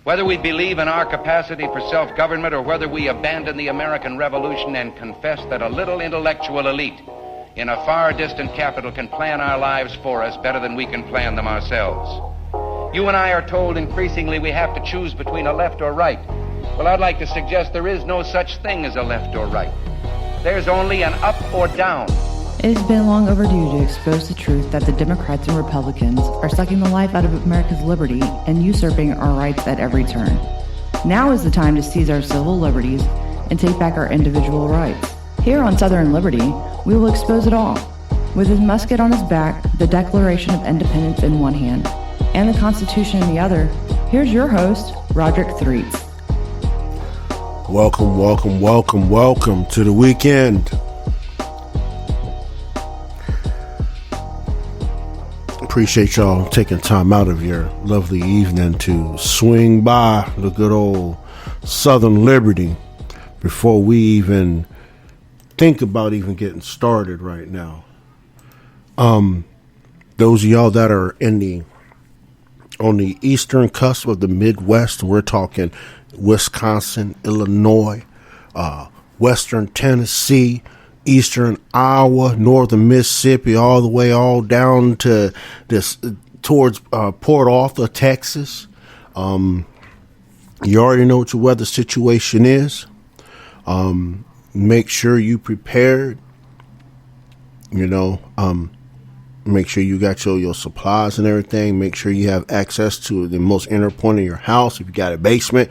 Whether we believe in our capacity for self-government or whether we abandon the American Revolution and confess that a little intellectual elite in a far distant capital can plan our lives for us better than we can plan them ourselves. You and I are told increasingly we have to choose between a left or right. Well, I'd like to suggest there is no such thing as a left or right. There's only an up or down. It has been long overdue to expose the truth that the Democrats and Republicans are sucking the life out of America's liberty and usurping our rights at every turn. Now is the time to seize our civil liberties and take back our individual rights. Here on Southern Liberty, we will expose it all. With his musket on his back, the Declaration of Independence in one hand, and the Constitution in the other, here's your host, Roderick Threets. Welcome, welcome, welcome, welcome to the weekend. Appreciate y'all taking time out of your lovely evening to swing by the good old Southern Liberty before we even think about even getting started right now. Those of y'all that are on the eastern cusp of the Midwest, we're talking Wisconsin, Illinois, western Tennessee, eastern Iowa, northern Mississippi, all the way all down to this towards Port Arthur, Texas. You already know what your weather situation is. Make sure you prepared. Make sure you got your supplies and everything. Make sure you have access to the most inner point of your house. If you got a basement,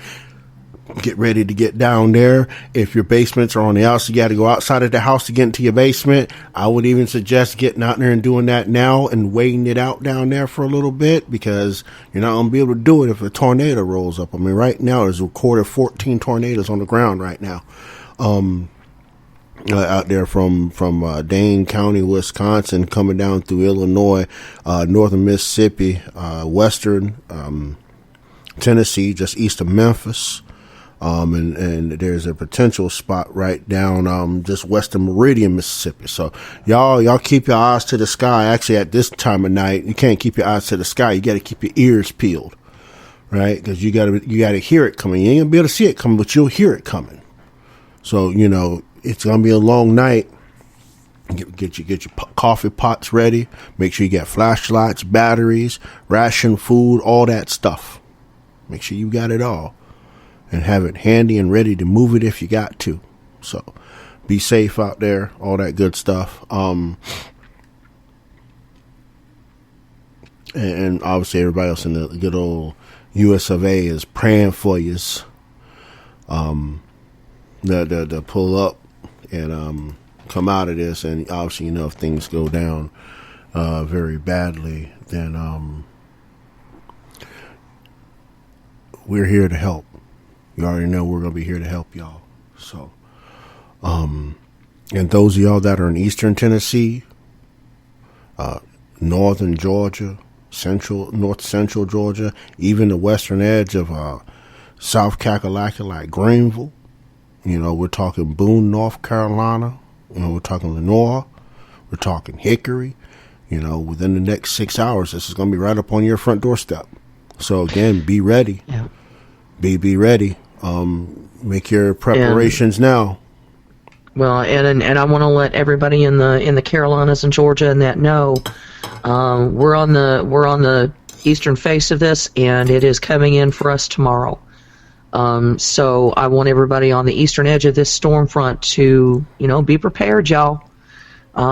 get ready to get down there. If your basements are on the outside, you got to go outside of the house to get into your basement. I would even suggest getting out there and doing that now and waiting it out down there for a little bit, because you're not going to be able to do it if a tornado rolls up. I mean, right now there's recorded 14 tornadoes on the ground right now. Out there from Dane County, Wisconsin, coming down through Illinois, northern Mississippi, western Tennessee, just east of Memphis. And there's a potential spot right down just west of Meridian, Mississippi. So y'all keep your eyes to the sky. Actually, at this time of night, you can't keep your eyes to the sky. You got to keep your ears peeled, right? Because you got to hear it coming. You ain't gonna be able to see it coming, but you'll hear it coming. So it's gonna be a long night. Get your coffee pots ready. Make sure you get flashlights, batteries, ration food, all that stuff. Make sure you got it all. And have it handy and ready to move it if you got to. So be safe out there, all that good stuff. And obviously everybody else in the good old US of A is praying for you. To pull up and come out of this. And obviously, if things go down very badly, then we're here to help. You already know we're going to be here to help y'all. So, and those of y'all that are in eastern Tennessee, northern Georgia, north central Georgia, even the western edge of South Kakalaki, like Greenville, we're talking Boone, North Carolina, we're talking Lenoir, we're talking Hickory, within the next 6 hours, this is going to be right up on your front doorstep. So again, be ready. Yeah. Be ready. Make your preparations now. Well, and I want to let everybody in the Carolinas and Georgia and that know, we're on the eastern face of this, and it is coming in for us tomorrow. So I want everybody on the eastern edge of this storm front to, be prepared, y'all.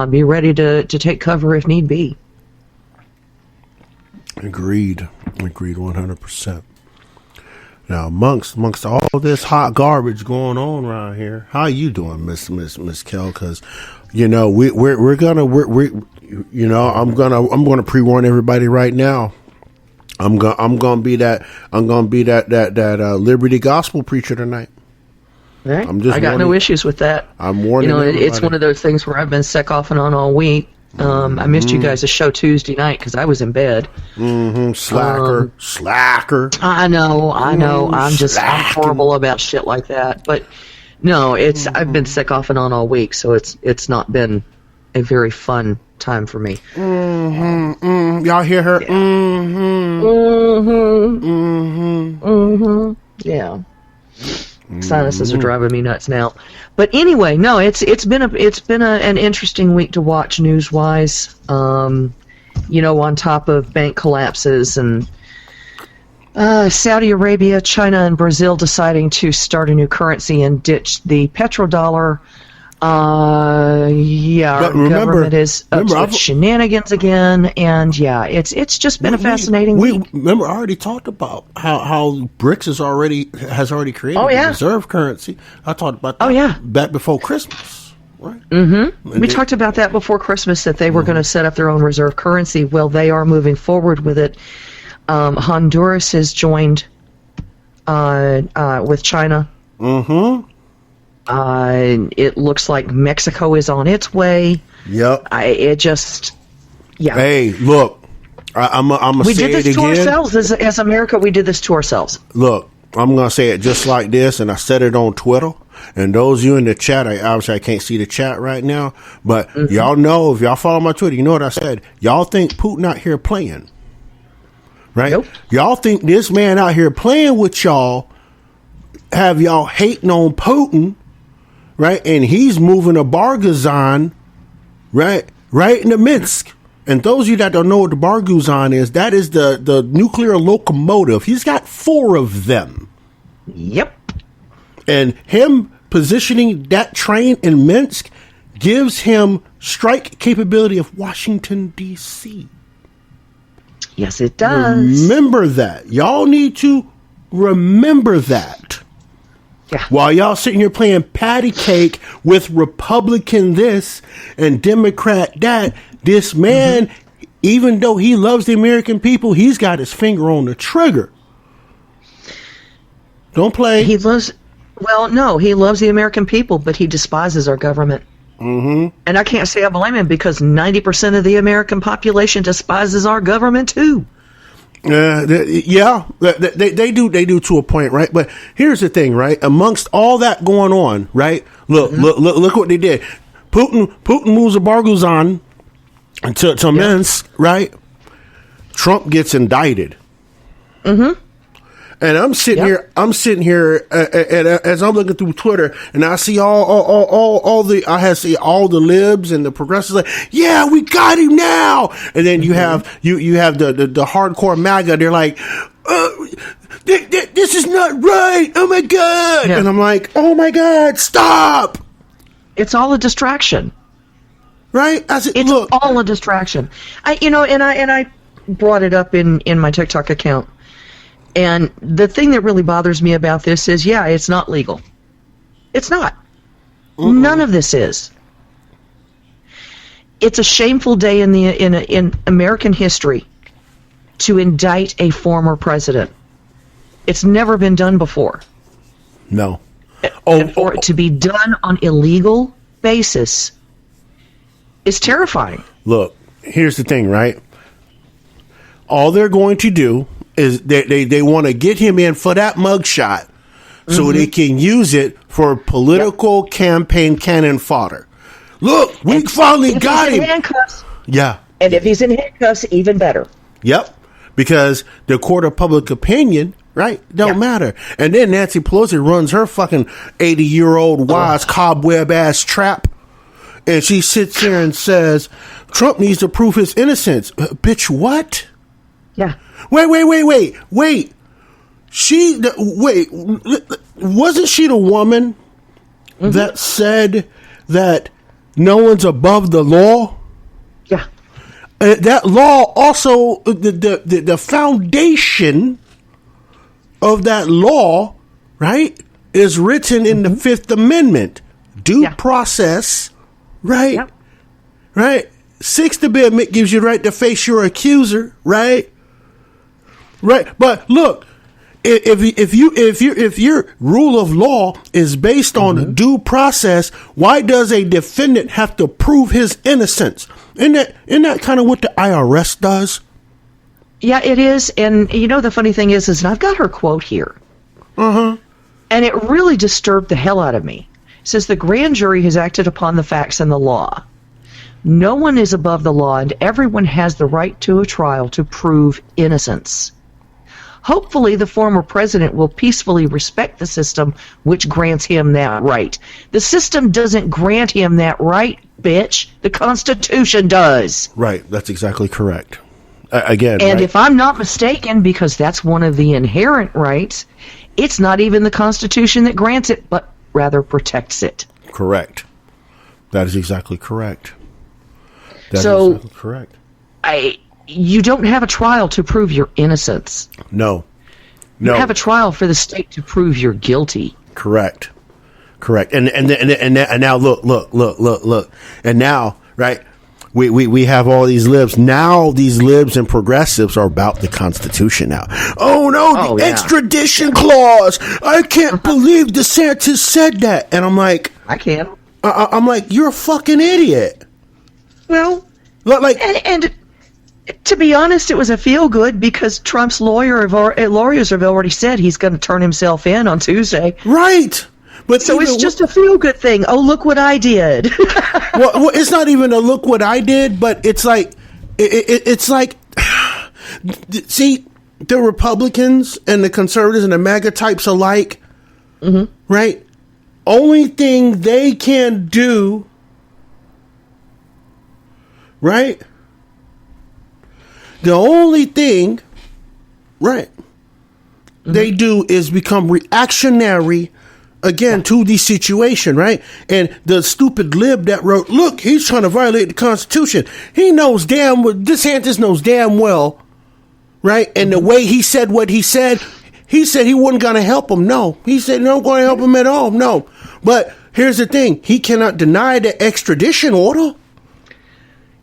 Be ready to take cover if need be. Agreed 100%. Now, amongst all this hot garbage going on around here, how you doing, Miss Kel? Because I'm gonna pre-warn everybody right now. I'm gonna be that Liberty Gospel preacher tonight. Right. I got no issues with that. I'm warning everybody. It's one of those things where I've been sick off and on all week. I missed you guys' show Tuesday night because I was in bed. Slacker. I know. I'm horrible about shit like that. But no, I've been sick off and on all week, so it's not been a very fun time for me. Y'all hear her? Yeah. Sinuses are driving me nuts now. But anyway, no, it's been an interesting week to watch news wise. On top of bank collapses and Saudi Arabia, China, and Brazil deciding to start a new currency and ditch the petrodollar. Our government is up to its shenanigans again, and it's just been a fascinating week. Remember, I already talked about how BRICS has already created a reserve currency. I talked about that back before Christmas, right? Mm-hmm. We talked about that before Christmas, that they were going to set up their own reserve currency. Well, they are moving forward with it. Honduras has joined with China. Mm-hmm. It looks like Mexico is on its way. Yep. Hey, look, I'm gonna say it again. We did this to ourselves as America. We did this to ourselves. Look, I'm gonna say it just like this, and I said it on Twitter. And those of you in the chat, obviously I can't see the chat right now, but y'all know, if y'all follow my Twitter, you know what I said. Y'all think Putin out here playing, right? Nope. Y'all think this man out here playing with y'all, have y'all hating on Putin. Right, and he's moving a Barguzan, right into Minsk. And those of you that don't know what the Barguzan is, that is the nuclear locomotive. He's got 4 of them. Yep. And him positioning that train in Minsk gives him strike capability of Washington, D.C. Yes, it does. Remember that. Y'all need to remember that. Yeah. While y'all sitting here playing patty cake with Republican this and Democrat that, this man, even though he loves the American people, he's got his finger on the trigger. Don't play. He loves the American people, but he despises our government. Mm-hmm. And I can't say I blame him, because 90% of the American population despises our government too. They do to a point, right? But here's the thing, right? Amongst all that going on, right? Look what they did. Putin moves a Barguzan to Minsk, right? Trump gets indicted. Mm-hmm. And I'm sitting here, as I'm looking through Twitter, and I see all the libs and the progressives like, yeah, we got him now. And then you have the hardcore MAGA. They're like, this is not right. Oh my God. Yeah. And I'm like, oh my God, stop. It's all a distraction. Right? It's all a distraction. I brought it up in my TikTok account. And the thing that really bothers me about this is, it's not legal. It's not. None of this is. It's a shameful day in American history to indict a former president. It's never been done before. No. And for it to be done on illegal basis is terrifying. Look, here's the thing, right? All they're going to do is they want to get him in for that mugshot so they can use it for political campaign cannon fodder. Look, we finally got him. Handcuffs. Yeah. And if he's in handcuffs, even better. Yep. Because the court of public opinion, right, don't matter. And then Nancy Pelosi runs her fucking 80-year-old wise cobweb-ass trap. And she sits there and says, Trump needs to prove his innocence. Bitch, what? Yeah. Wait. Wasn't she the woman that said that no one's above the law? Yeah. That law also, the foundation of that law, right, is written in the Fifth Amendment. Due process, right? Yep. Right? Sixth Amendment gives you the right to face your accuser, right? Right, but look, if your rule of law is based on due process, why does a defendant have to prove his innocence? Isn't that kind of what the IRS does? Yeah, it is. And the funny thing is I've got her quote here. And it really disturbed the hell out of me. It says the grand jury has acted upon the facts and the law. No one is above the law, and everyone has the right to a trial to prove innocence. Hopefully, the former president will peacefully respect the system which grants him that right. The system doesn't grant him that right, bitch. The Constitution does. Right. That's exactly correct. Again. And right? if I'm not mistaken, because that's one of the inherent rights, it's not even the Constitution that grants it, but rather protects it. Correct. That is exactly correct. That is So- exactly correct. You don't have a trial to prove your innocence. No. You No. have a trial for the state to prove you're guilty. Correct. And now look. And now, right? We have all these libs. Now these libs and progressives are about the Constitution now. Oh no, the extradition clause. I can't believe DeSantis said that. And I'm like, I can't. I'm like, you're a fucking idiot. Well, Like, and to be honest, it was a feel good because Trump's lawyers have already said he's going to turn himself in on Tuesday. right. But So it's just a feel good thing. Oh, look what I did. well, it's not even a look what I did, but it's like, it's like, see, the Republicans and the conservatives and the MAGA types alike, right? Only thing they can do, right? The only thing, right, they do is become reactionary again to the situation, right? And the stupid lib that wrote, look, he's trying to violate the Constitution. He knows damn well, DeSantis knows damn well, right? And the way he said what he said he wasn't going to help him. No, he said no, going to help him at all. No, but here's the thing: he cannot deny the extradition order.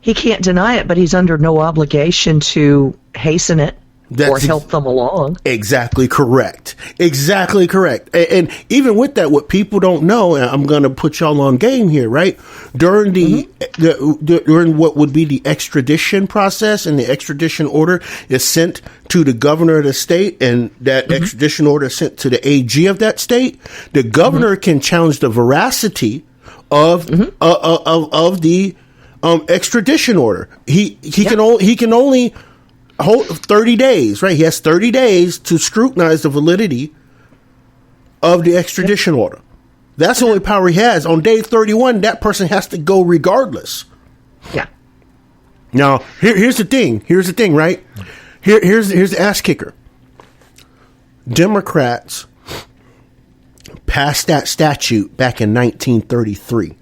He can't deny it, but he's under no obligation to hasten it or help them along. Exactly correct. Exactly correct. And even with that, what people don't know, and I'm going to put y'all on game here, right? During during what would be the extradition process, and the extradition order is sent to the governor of the state, and that extradition order is sent to the AG of that state. The governor can challenge the veracity of the extradition order. He can only hold 30 days, right? He has 30 days to scrutinize the validity of the extradition order. That's the only power he has. On day 31, that person has to go regardless. Yeah. Now, here's the thing. Here's the thing, right? Here's the ass kicker. Democrats passed that statute back in 1933.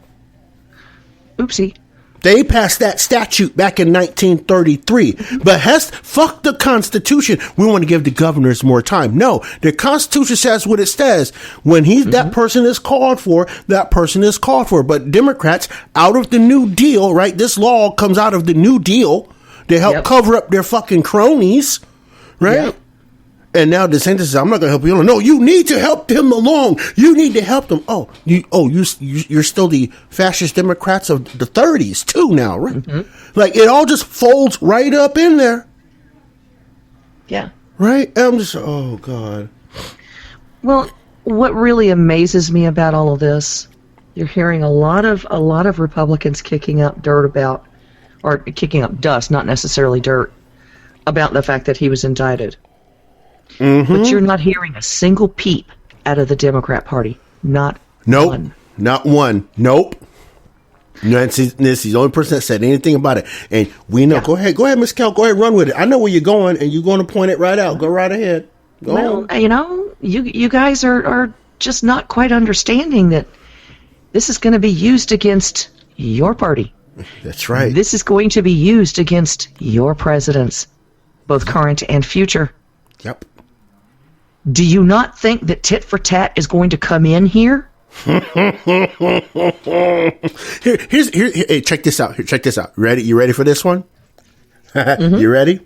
Oopsie. They passed that statute back in 1933. But fuck the Constitution. We want to give the governors more time. No, the Constitution says what it says. When that person is called for, that person is called for. But Democrats, out of the New Deal, right? This law comes out of the New Deal. They help cover up their fucking cronies, right? Yep. And now DeSantis says, I'm not going to help you along. No, you need to help them along. You need to help them. You're still the fascist Democrats of the 30s too now, right? Like, it all just folds right up in there. Yeah. Right? I'm just, oh, God. Well, what really amazes me about all of this, you're hearing a lot of Republicans kicking up dust, not necessarily dirt, about the fact that he was indicted. But you're not hearing a single peep out of the Democrat Party. Not one. Not one. Nope. Nancy's the only person that said anything about it. And we know. Yeah. Go ahead, Miss Kel. Go ahead, run with it. I know where you're going, and you're going to point it right out. Go right ahead. Go on. You know, you guys are just not quite understanding that this is going to be used against your party. That's right. This is going to be used against your presidents, both current and future. Yep. Do you not think that tit for tat is going to come in here? Here, hey, check this out. Check this out. You ready for this one? You ready?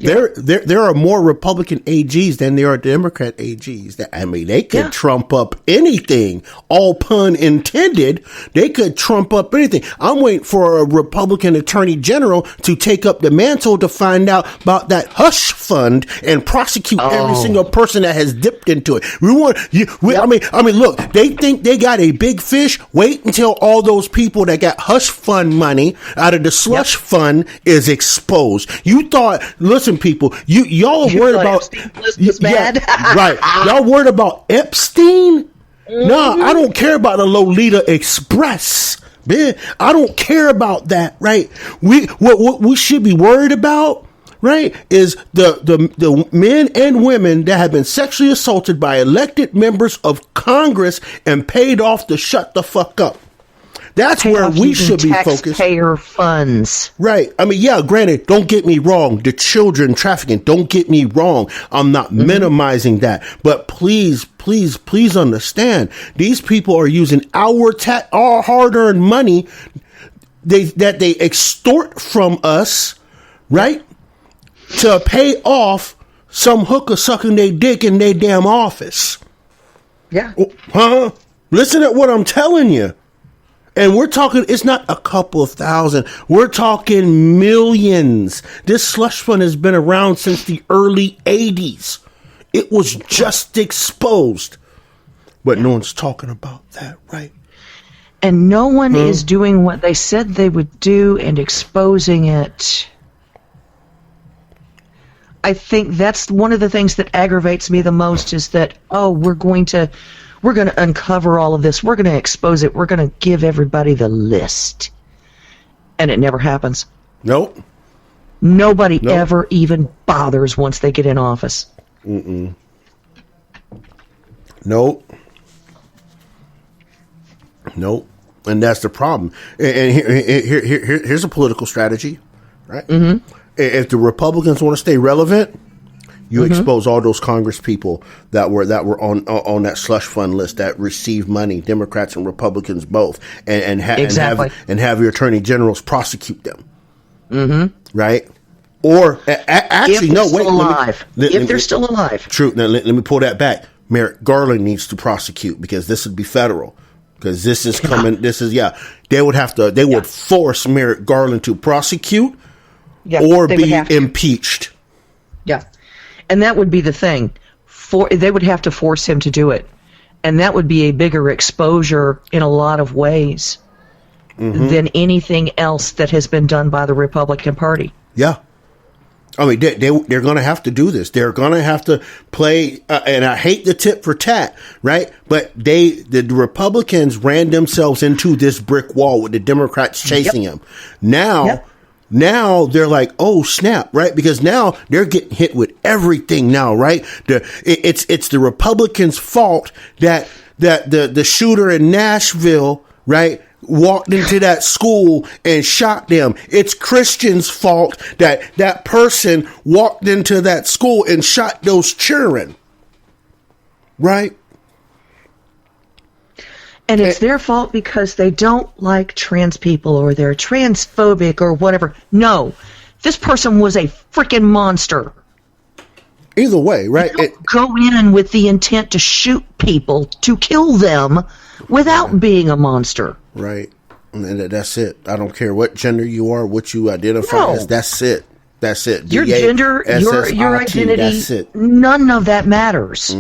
There are more Republican AGs than there are Democrat AGs. They could trump up anything. All pun intended. They could trump up anything. I'm waiting for a Republican Attorney General to take up the mantle to find out about that hush fund and prosecute every single person that has dipped into it. I mean, look, they think they got a big fish. Wait until all those people that got hush fund money out of the slush fund is exposed. You thought, listen, people, y'all worried about was mad. Right? Y'all worried about Epstein? No, I don't care about the Lolita Express. Man, I don't care about that. Right? What we should be worried about, right, is the men and women that have been sexually assaulted by elected members of Congress and paid off to shut the fuck up. That's where we should be focused. Taxpayer funds. Right. I mean, yeah, granted, don't get me wrong. The children trafficking, don't get me wrong. I'm not minimizing that. But please understand, these people are using our hard-earned money that they extort from us, right, to pay off some hooker sucking their dick in their damn office. Yeah. Huh? Listen to what I'm telling you. And we're talking, it's not a couple of thousand. We're talking millions. This slush fund has been around since the early 80s. It was just exposed. But no one's talking about that, right? And no one is doing what they said they would do and exposing it. I think that's one of the things that aggravates me the most is that, we're going to uncover all of this. We're going to expose it. We're going to give everybody the list. And it never happens. Nope. Nobody ever even bothers once they get in office. Mm-mm. Nope. And that's the problem. And here's a political strategy, right? Mm-hmm. If the Republicans want to stay relevant, you expose all those Congress people that were on that slush fund list that received money, Democrats and Republicans both, and have your attorney generals prosecute them. Mm-hmm. Right? Or actually, no, wait. If they're still alive. True. Now let me pull that back. Merrick Garland needs to prosecute because this would be federal. Because this is coming. They would force Merrick Garland to prosecute or be impeached. Yeah. And that would be the thing. They would have to force him to do it. And that would be a bigger exposure in a lot of ways than anything else that has been done by the Republican Party. Yeah. I mean, they're going to have to do this. They're going to have to play, and I hate the tit for tat, right? But the Republicans ran themselves into this brick wall with the Democrats chasing them. Now they're like, oh snap, right? Because now they're getting hit with everything now, right? It's the Republicans' fault that the shooter in Nashville, right, walked into that school and shot them. It's Christians' fault that person walked into that school and shot those children, right? And it's their fault because they don't like trans people or they're transphobic or whatever. No, this person was a freaking monster. Either way, right? Go in with the intent to shoot people, to kill them, without being a monster. Right. And that's it. I don't care what gender you are, what you identify as. That's it. That's it. Your gender, your identity, that's it. None of that matters.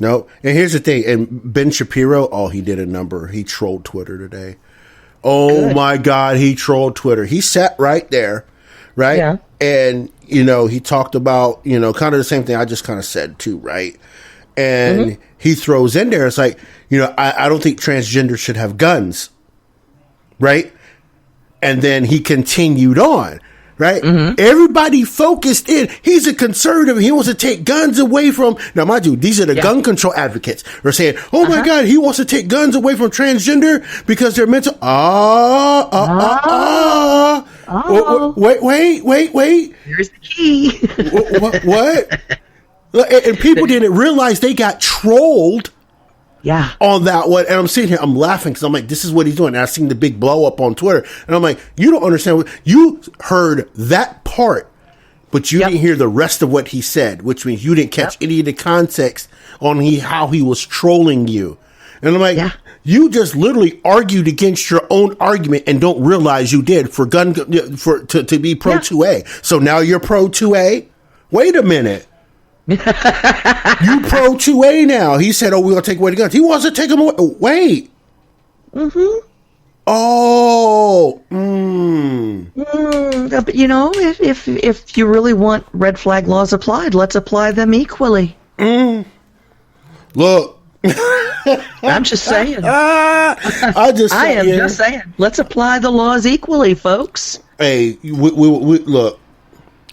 No, and here's the thing. And Ben Shapiro, he did a number. He trolled Twitter today. Oh, my God, he trolled Twitter. He sat right there, right? Yeah. And, he talked about, kind of the same thing I just kind of said, too, right? And he throws in there, it's like, I don't think transgender should have guns, right? And then he continued on. Right? Everybody focused in. He's a conservative. He wants to take guns away from. Now, mind you, these are the gun control advocates. They're saying, oh my God, he wants to take guns away from transgender because they're mental. Wait. Here's the key. What? And people didn't realize they got trolled. Yeah. On that one. And I'm sitting here, I'm laughing because I'm like, this is what he's doing. And I seen the big blow up on Twitter. And I'm like, you don't understand. You heard that part but you didn't hear the rest of what he said, which means you didn't catch any of the context on how he was trolling you. And I'm like, you just literally argued against your own argument and don't realize you did to be pro 2A. So now you're pro 2A? Wait a minute. You pro 2A now. He said, we're going to take away the guns. He wants to take them away. Wait. Mm-hmm. Oh. But, you know, if you really want red flag laws applied, let's apply them equally. Look. I'm just saying. I am just saying. Let's apply the laws equally, folks. Hey, we look.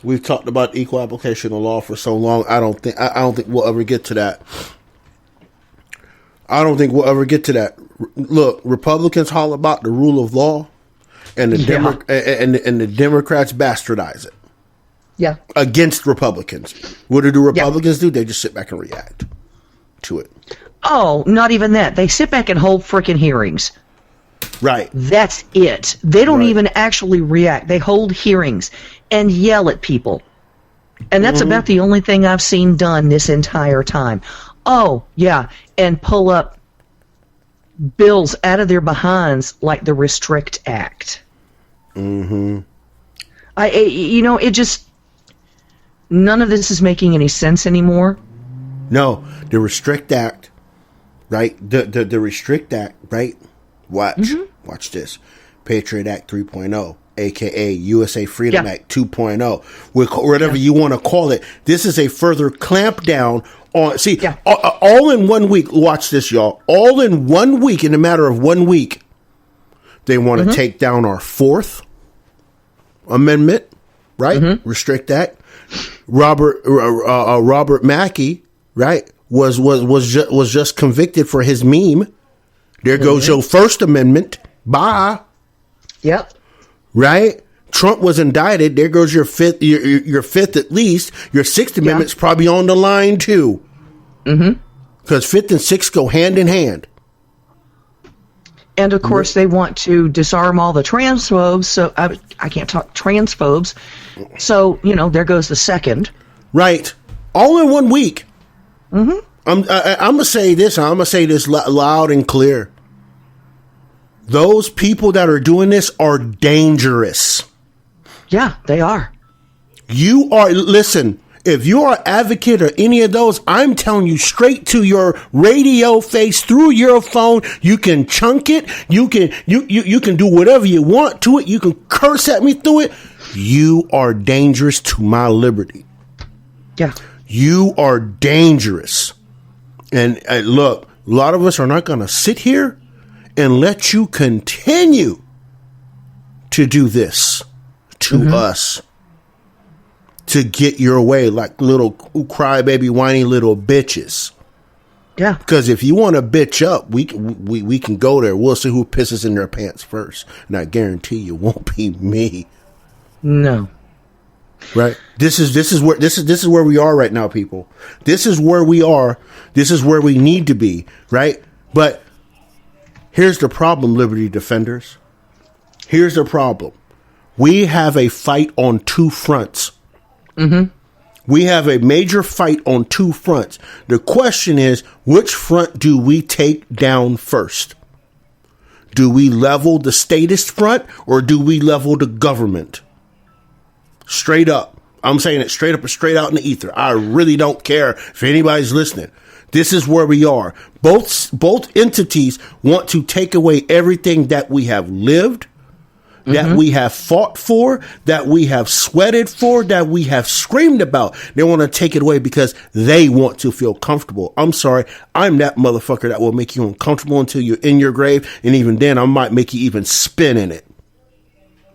We've talked about equal application of law for so long. I don't think we'll ever get to that. Look, Republicans holler about the rule of law, and the Democrats bastardize it. Yeah. Against Republicans. What do Republicans do? They just sit back and react to it. Oh, not even that. They sit back and hold frickin' hearings. Right. That's it. They don't even actually react. They hold hearings and yell at people. And that's about the only thing I've seen done this entire time. Oh, yeah, and pull up bills out of their behinds like the Restrict Act. Mm-hmm. It just, none of this is making any sense anymore. No, the Restrict Act, right? The Restrict Act, right? Watch this. Patriot Act 3.0, a.k.a. USA Freedom Act 2.0, whatever you want to call it. This is a further clampdown on, all in 1 week. Watch this, y'all. All in 1 week, in a matter of 1 week, they want to take down our Fourth Amendment, right? Restrict Act. Robert Mackey, right, was just convicted for his meme. There goes your First Amendment. Bye. Yep. Right? Trump was indicted. There goes your fifth. Your fifth at least. Your Sixth Amendment's probably on the line too. Because Fifth and Sixth go hand in hand. And of course, they want to disarm all the transphobes. So I can't talk transphobes. So there goes the Second. Right. All in 1 week. I'm gonna say this. I'm gonna say this loud and clear. Those people that are doing this are dangerous. Yeah, they are. Listen, if you are an advocate of any of those, I'm telling you straight to your radio face through your phone. You can chunk it. You can do whatever you want to it. You can curse at me through it. You are dangerous to my liberty. Yeah. You are dangerous. And look, a lot of us are not going to sit here and let you continue to do this to us, to get your way like little crybaby whiny little bitches. Yeah. Because if you want to bitch up, we can go there. We'll see who pisses in their pants first. And I guarantee you it won't be me. No. Right. This is where we are right now, people. This is where we are. This is where we need to be. Right. But here's the problem, Liberty Defenders. Here's the problem. We have a fight on two fronts. We have a major fight on two fronts. The question is, which front do we take down first? Do we level the statist front or do we level the government? Straight up. I'm saying it straight up and straight out in the ether. I really don't care if anybody's listening. This is where we are. Both entities want to take away everything that we have lived, that we have fought for, that we have sweated for, that we have screamed about. They want to take it away because they want to feel comfortable. I'm sorry. I'm that motherfucker that will make you uncomfortable until you're in your grave. And even then, I might make you even spin in it.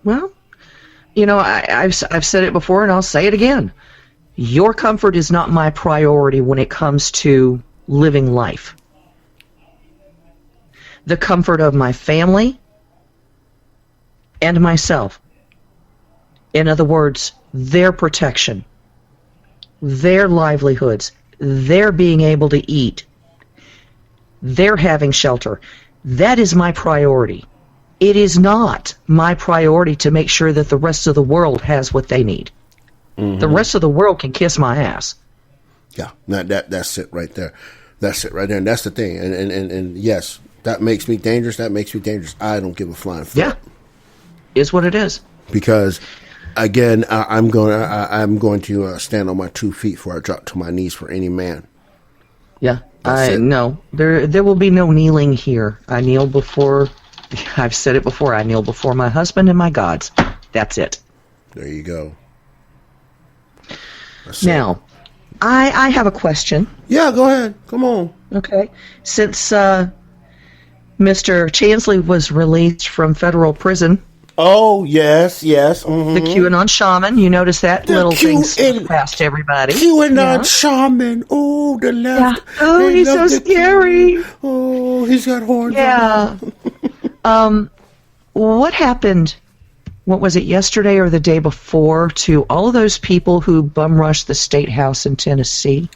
Well, I've said it before and I'll say it again. Your comfort is not my priority when it comes to living life. The comfort of my family and myself. In other words, their protection, their livelihoods, their being able to eat, their having shelter. That is my priority. It is not my priority to make sure that the rest of the world has what they need. The rest of the world can kiss my ass. Yeah, that's it right there. That's it right there, and that's the thing. And yes, that makes me dangerous. That makes me dangerous. I don't give a flying fuck. Yeah, is what it is. Because, again, I'm going to stand on my 2 feet before I drop to my knees for any man. Yeah, That's it. no, there will be no kneeling here. I kneel before. I've said it before. I kneel before my husband and my gods. That's it. There you go. Now, I have a question. Yeah, go ahead. Come on. Okay. Since Mr. Chansley was released from federal prison, Oh, yes. Mm-hmm. the QAnon shaman, you notice that little thing slipped past everybody. QAnon shaman. Oh, the left. Yeah. Oh, they he's so love the scary. Q. Oh, he's got horns. Yeah. What happened? What was it, yesterday or the day before, to all of those people who bum rushed the state house in Tennessee?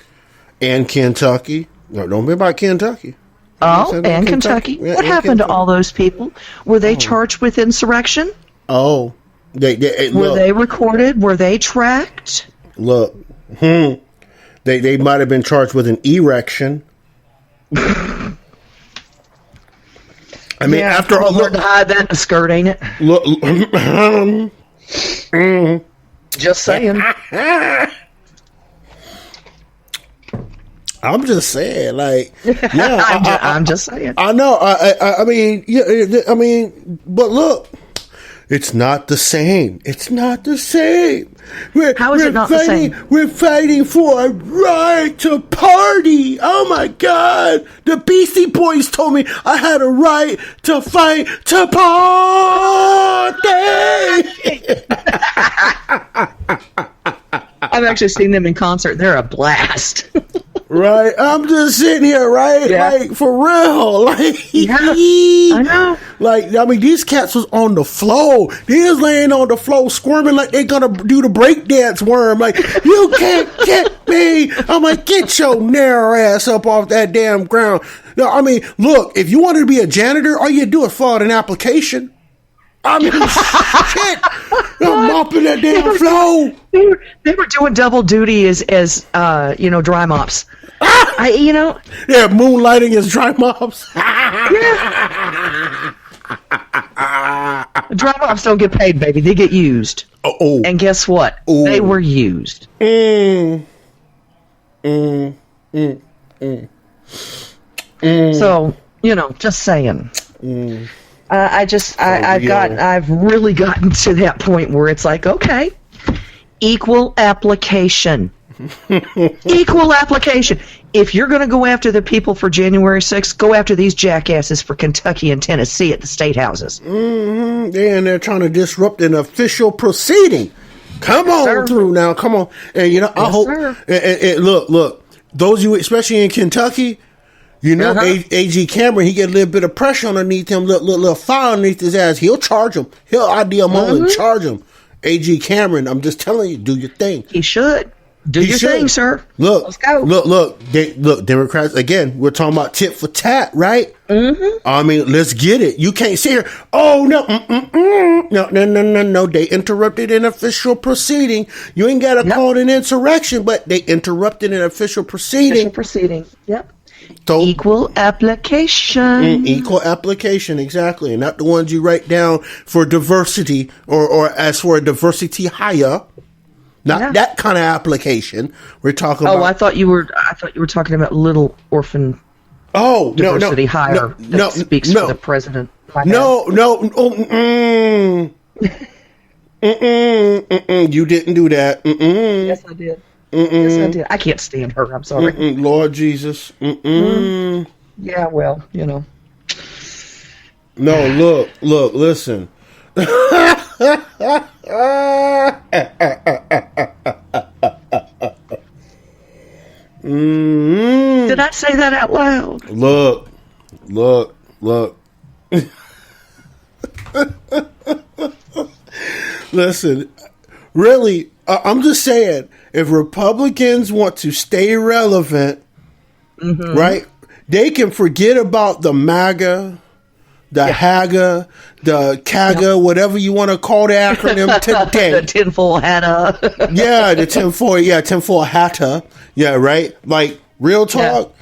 And Kentucky. No, don't be about Kentucky. Oh, and Kentucky. Yeah, What and happened to Kentucky. all those people? Were they charged with insurrection? Oh, Were they recorded? Were they tracked? Look. They might have been charged with an erection. I mean, after all, hard to hide that in a skirt, ain't it? look. Just saying. I'm just saying, like, yeah, I'm just saying. I know. I mean, yeah. I mean, but look, it's not the same. It's not the same. How is it not the same? We're fighting for a right to party. Oh my God! The Beastie Boys told me I had a right to fight to party. I've actually seen them in concert. They're a blast. Right, I'm just sitting here, right? Yeah. Like, for real. Like, Yeah, I know. Like, I mean, these cats was on the floor. They was laying on the floor squirming like they gonna do the breakdance worm. Like, you can't get me. I'm like, get your narrow ass up off that damn ground. No, I mean, look, if you wanted to be a janitor, all you do is fill out an application. I mean, shit. I'm mopping that damn floor. They were doing double duty as dry mops. Yeah, moonlighting as dry mops. Dry mops don't get paid, baby. They get used. Oh. And guess what? Oh. They were used. So, just saying. I've really gotten to that point where it's like, okay, equal application. Equal application. If you're going to go after the people for January 6th, go after these jackasses for Kentucky and Tennessee at the state houses. They're in there trying to disrupt an official proceeding. Come on sir. through now. Come on. And, I hope. And look, those you, especially in Kentucky, A.G. Cameron, he get a little bit of pressure underneath him, little fire underneath his ass. He'll charge him. He'll ID him all and charge him. A.G. Cameron, I'm just telling you, do your thing. He should. Do He your should. thing, sir. Look, Let's go. Look, Democrats, again, we're talking about tit for tat, right? I mean, let's get it. You can't sit here, oh, no, no. They interrupted an official proceeding. You ain't got to call it an insurrection, but they interrupted an official proceeding. Official proceeding. Yep. So, Equal application. equal application, exactly. And not the ones you write down for diversity or as for a diversity hire. Not that kind of application. We're talking about. Oh, I thought you were talking about little orphan diversity hire that speaks for the president. No. You didn't do that. Yes, I did. Yes, I did. I can't stand her. I'm sorry. Lord Jesus. Yeah, well, No, look, listen. Did I say that out loud? Look. Listen, really, I'm just saying, if Republicans want to stay relevant, right, they can forget about the MAGA, the HAGA, the CAGA, whatever you want to call the acronym, the tinfoil hat. Yeah, the tinfoil hatter. Yeah, right. Like real talk,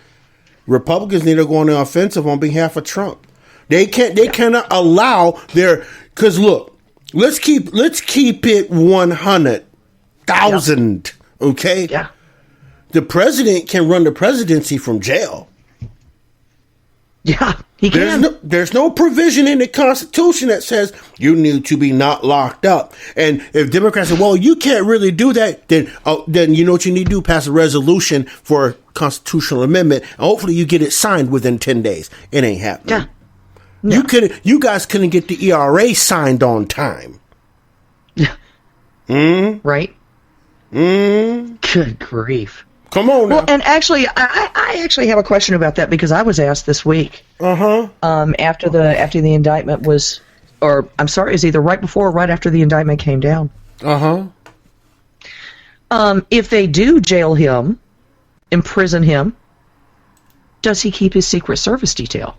Republicans need to go on the offensive on behalf of Trump. They cannot allow because look, let's keep it 100,000. Okay. Yeah. The president can run the presidency from jail. Yeah, he can. There's no provision in the Constitution that says you need to be not locked up. And if Democrats say, well, you can't really do that, then you know what you need to do? Pass a resolution for a constitutional amendment. And hopefully you get it signed within 10 days. It ain't happening. Yeah. No. You guys couldn't get the ERA signed on time. Yeah. Right? Good grief. Come on now. Well, and actually, I actually have a question about that because I was asked this week. After the indictment was, or I'm sorry, is either right before or right after the indictment came down. If they do jail him, imprison him, does he keep his Secret Service detail?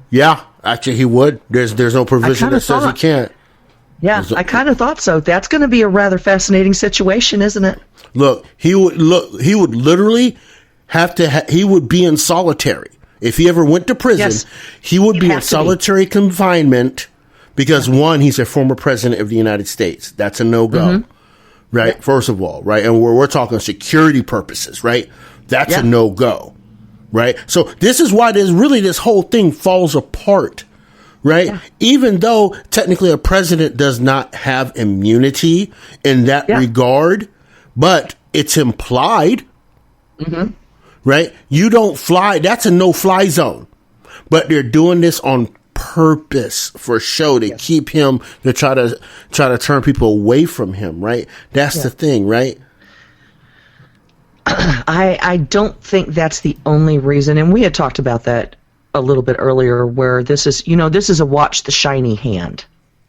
Yeah, actually he would. There's no provision that says he can't. Yeah, I kind of thought so. That's going to be a rather fascinating situation, isn't it? Look, he would literally have to. He would be in solitary if he ever went to prison. Yes, he would be in solitary confinement because one, he's a former president of the United States. That's a no-go, right? Yeah. First of all, right, and we're talking security purposes, right? That's a no-go, right? So this is why this whole thing falls apart. Right? Yeah. Even though technically a president does not have immunity in that regard, but it's implied, right? You don't fly. That's a no-fly zone. But they're doing this on purpose for show to keep him, to try to turn people away from him, right? That's the thing, right? I don't think that's the only reason, and we had talked about that a little bit earlier, where this is a watch the shiny hand.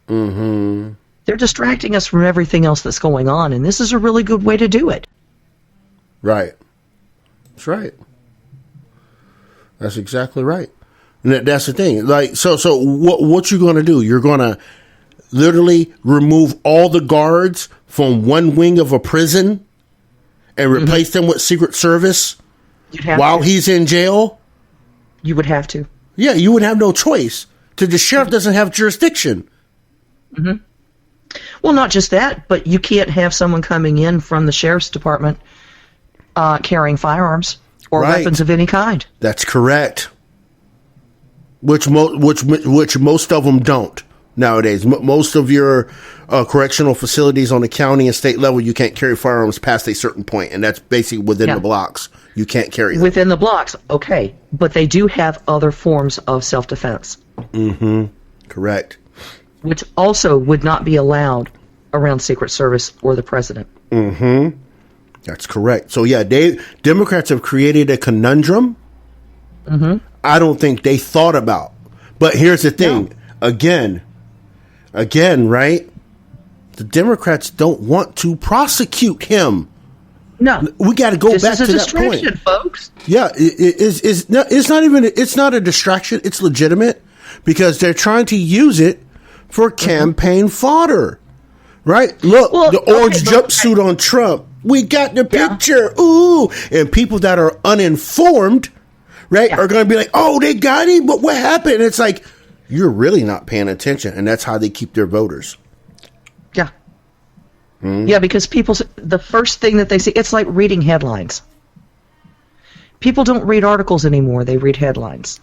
They're distracting us from everything else that's going on, and this is a really good way to do it. Right. That's right. That's exactly right. And that's the thing. Like, so what you're going to do? You're going to literally remove all the guards from one wing of a prison and replace them with Secret Service while he's in jail? You would have to. Yeah, you would have no choice. The sheriff doesn't have jurisdiction. Well, not just that, but you can't have someone coming in from the sheriff's department carrying firearms or weapons of any kind. That's correct. Which most of them don't nowadays. Most of your correctional facilities on the county and state level, you can't carry firearms past a certain point, and that's basically within the blocks. You can't carry them. Within the blocks, okay. But they do have other forms of self-defense. Correct. Which also would not be allowed around Secret Service or the president. That's correct. So, yeah, Democrats have created a conundrum I don't think they thought about. But here's the thing. No. Again, right? The Democrats don't want to prosecute him. No, we got to go back to that point, folks. Yeah, it's not a distraction. It's legitimate because they're trying to use it for campaign fodder, right? Look, the orange jumpsuit on Trump. We got the picture. Ooh, and people that are uninformed, right, are going to be like, "Oh, they got him, but what happened?" And it's like you're really not paying attention, and that's how they keep their voters. Yeah. Yeah, because the first thing that they see, it's like reading headlines. People don't read articles anymore, they read headlines.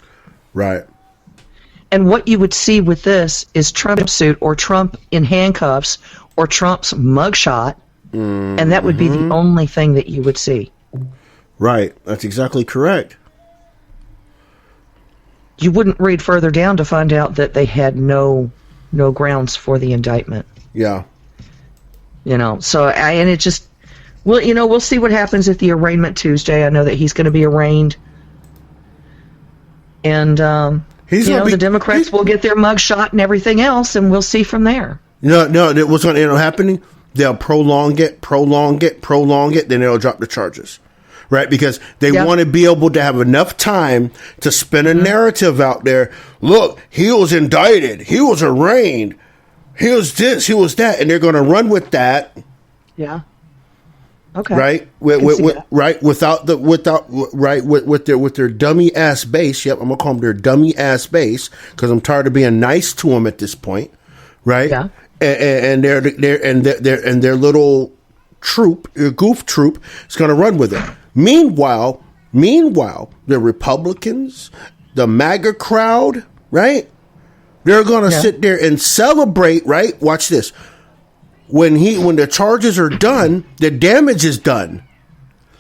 Right. And what you would see with this is Trump's suit or Trump in handcuffs or Trump's mugshot, and that would be the only thing that you would see. Right. That's exactly correct. You wouldn't read further down to find out that they had no grounds for the indictment. Yeah. So it just, we'll see what happens at the arraignment Tuesday. I know that he's going to be arraigned, and the Democrats will get their mugshot and everything else, and we'll see from there. No, what's going to end up happening? They'll prolong it, then they'll drop the charges, right? Because they Yep. want to be able to have enough time to spin a narrative out there. Look, he was indicted. He was arraigned. He was this, he was that. And they're going to run with that. Yeah. Okay. Right, with their dummy ass base. Yep, I'm gonna call them their dummy ass base because I'm tired of being nice to them at this point, right? Yeah. And their little troop, goof troop, is gonna run with it. Meanwhile, the Republicans, the MAGA crowd, right? They're gonna sit there and celebrate. Right? Watch this. When the charges are done, the damage is done.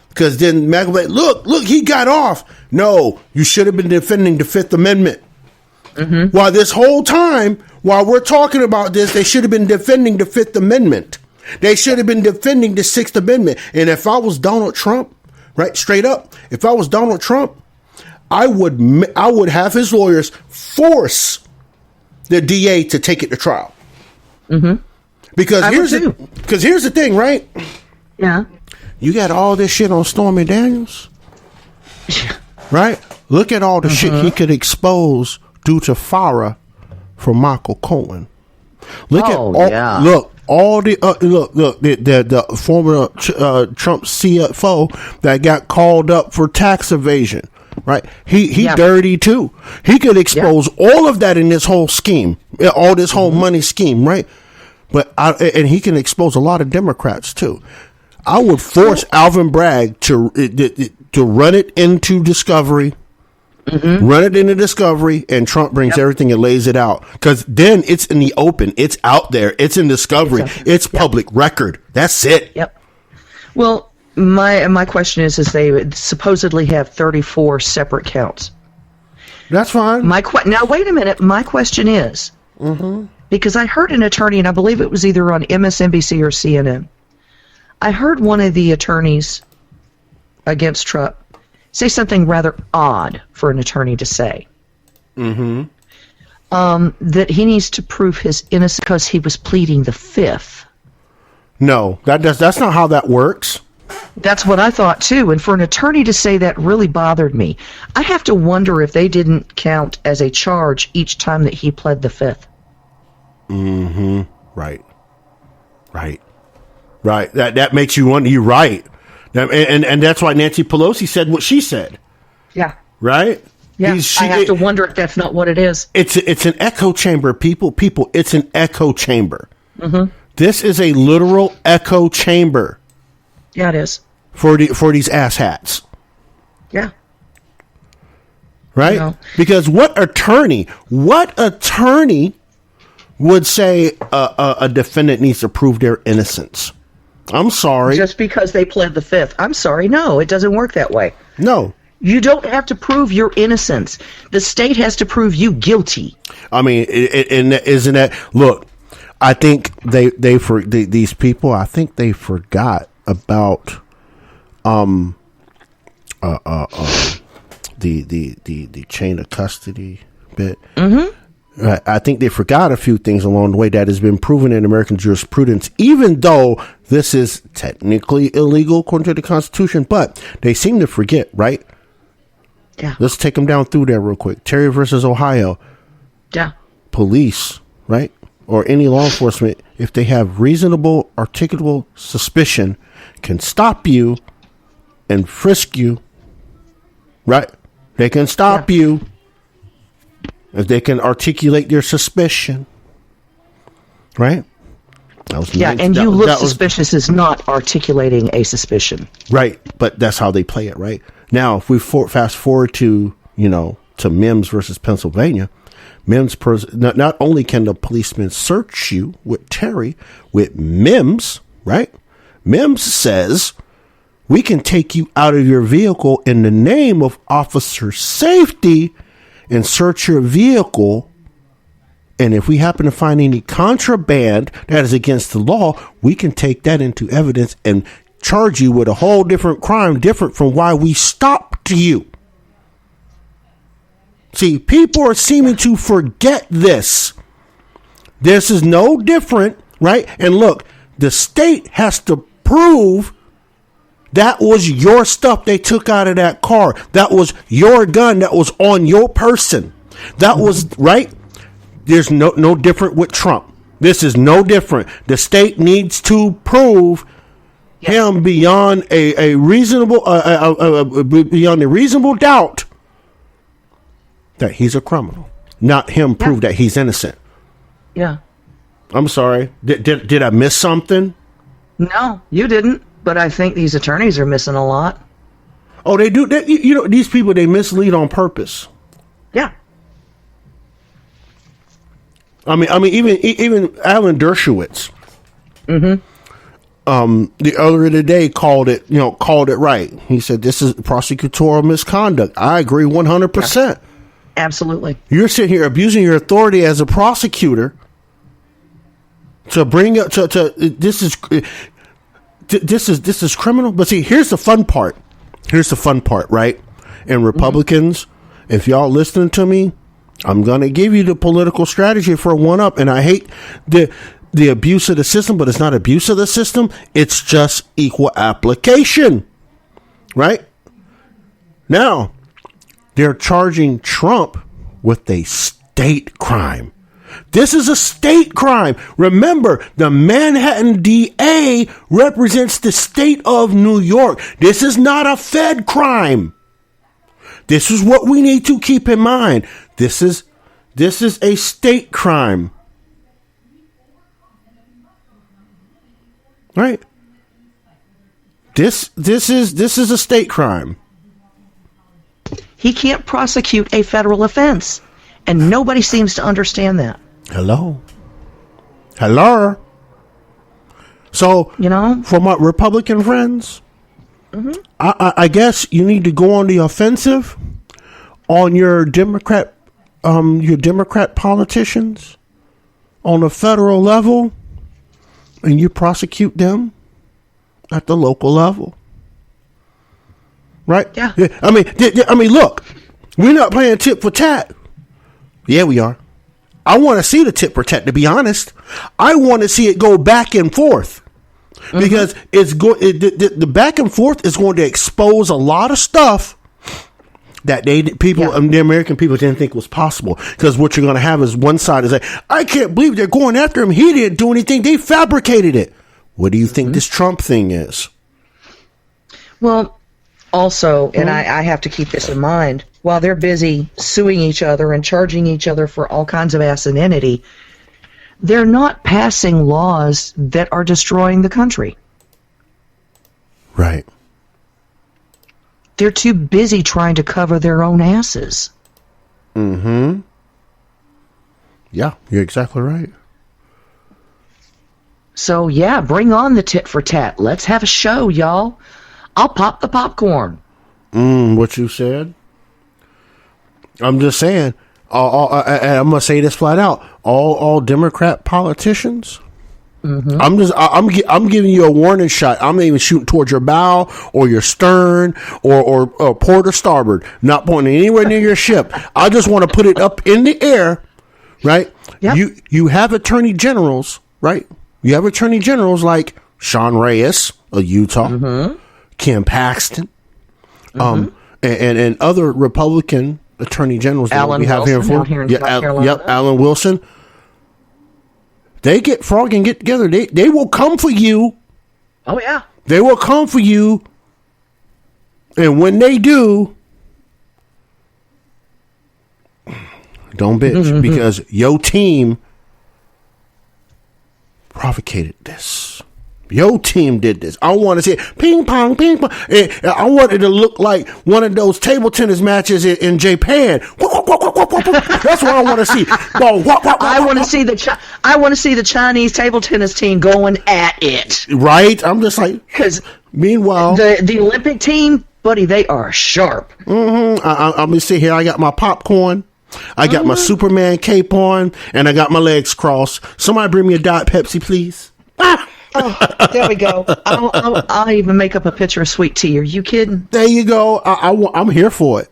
Because then MAGA, look, he got off. No, you should have been defending the Fifth Amendment. Mm-hmm. While this whole time, while we're talking about this, they should have been defending the Fifth Amendment. They should have been defending the Sixth Amendment. And if I was Donald Trump, right, straight up, if I was Donald Trump, I would have his lawyers force the DA to take it to trial. Mm-hmm. Because here's the thing, right? Yeah. You got all this shit on Stormy Daniels, right? Look at all the shit he could expose due to FARA from Michael Cohen. Look the former Trump CFO that got called up for tax evasion, right? He dirty too. He could expose all of that in this whole scheme, all this whole money scheme, right? And he can expose a lot of Democrats too. I would force Alvin Bragg to run it into Discovery, and Trump brings everything and lays it out. Because then it's in the open, it's out there, it's in Discovery, it's public record. That's it. Yep. Well, my question is they supposedly have 34 separate counts. That's fine. Now wait a minute. My question is. Because I heard an attorney, and I believe it was either on MSNBC or CNN. I heard one of the attorneys against Trump say something rather odd for an attorney to say. That he needs to prove his innocence because he was pleading the Fifth. No, that's not how that works. That's what I thought too. And for an attorney to say that really bothered me. I have to wonder if they didn't count as a charge each time that he pled the Fifth. Right. That makes you wonder. You're right. And that's why Nancy Pelosi said what she said. Yeah. Right? Yeah. I have to wonder if that's not what it is. It's an echo chamber, people. It's an echo chamber. This is a literal echo chamber. Yeah, it is. For these asshats. Yeah. Right? You know. Because what attorney would say a defendant needs to prove their innocence? I'm sorry. Just because they pled the Fifth. I'm sorry. No, it doesn't work that way. No. You don't have to prove your innocence. The state has to prove you guilty. I mean, isn't that... Look, I think these people, I think they forgot about the chain of custody bit. I think they forgot a few things along the way that has been proven in American jurisprudence, even though this is technically illegal according to the Constitution, but they seem to forget, right? Yeah. Let's take them down through there real quick. Terry versus Ohio. Yeah. Police, right? Or any law enforcement, if they have reasonable, articulable suspicion, can stop you and frisk you, right? They can stop you if they can articulate their suspicion, right? And you look suspicious is not articulating a suspicion. Right, but that's how they play it, right? Now, if we fast forward to Mims versus Pennsylvania, Mims, not only can the policeman search you with Terry, with Mims, right? Mims says, we can take you out of your vehicle in the name of officer safety and search your vehicle. And if we happen to find any contraband that is against the law, we can take that into evidence and charge you with a whole different crime, different from why we stopped you. See, people are seeming to forget this. This is no different, right? And look, the state has to prove That was your stuff they took out of that car. That was your gun that was on your person. That was right. There's no different with Trump. This is no different. The state needs to prove him beyond a reasonable beyond a reasonable doubt that he's a criminal. Not him prove that he's innocent. Yeah. I'm sorry. Did I miss something? No, you didn't. But I think these attorneys are missing a lot. Oh, they do. These people, they mislead on purpose. Yeah. I mean, even Alan Dershowitz. The other day called it right. He said this is prosecutorial misconduct. I agree 100%. Absolutely. You're sitting here abusing your authority as a prosecutor to bring up to this is criminal. But see, here's the fun part. Right? And Republicans, if y'all listening to me, I'm gonna give you the political strategy for a 1-up. And I hate the abuse of the system, but it's not abuse of the system. It's just equal application. Right? Now, they're charging Trump with a state crime. This is a state crime. Remember, the Manhattan DA represents the state of New York. This is not a Fed crime. This is what we need to keep in mind. This is a state crime. Right? This is a state crime. He can't prosecute a federal offense, and nobody seems to understand that. Hello. So, for my Republican friends, I guess you need to go on the offensive on your Democrat politicians on a federal level, and you prosecute them at the local level. Right? Yeah. I mean, look, we're not playing tit for tat. Yeah, we are. I want to see the tit for tat, to be honest. I want to see it go back and forth. Because the back and forth is going to expose a lot of stuff that the American people didn't think was possible. Because what you're going to have is one side is like, I can't believe they're going after him. He didn't do anything. They fabricated it. What do you think this Trump thing is? Well, also, and I have to keep this in mind, while they're busy suing each other and charging each other for all kinds of asininity, they're not passing laws that are destroying the country. Right. They're too busy trying to cover their own asses. Mm-hmm. Yeah, you're exactly right. So, yeah, bring on the tit for tat. Let's have a show, y'all. I'll pop the popcorn. What you said? I'm just saying. I'm gonna say this flat out. All Democrat politicians. I'm giving you a warning shot. I'm not even shooting towards your bow or your stern or port or starboard. Not pointing anywhere near your ship. I just want to put it up in the air, right? Yep. You have attorney generals, right? You have attorney generals like Sean Reyes of Utah, Ken Paxton, and other Republican attorney generals that we have here in Florida. Alan Wilson. They get frog and get together. They will come for you. Oh yeah. They will come for you. And when they do, don't bitch because your team provocated this. Your team did this. I want to see it. Ping pong, ping pong. I want it to look like one of those table tennis matches in Japan. That's what I want to see. I want to see the Chinese table tennis team going at it. Right? I'm just like, because meanwhile, the Olympic team, buddy, they are sharp. I'm gonna sit here. I got my popcorn. I got my Superman cape on, and I got my legs crossed. Somebody bring me a Diet Pepsi, please. Oh, there we go. I'll even make up a pitcher of sweet tea. Are you kidding? There you go. I'm here for it.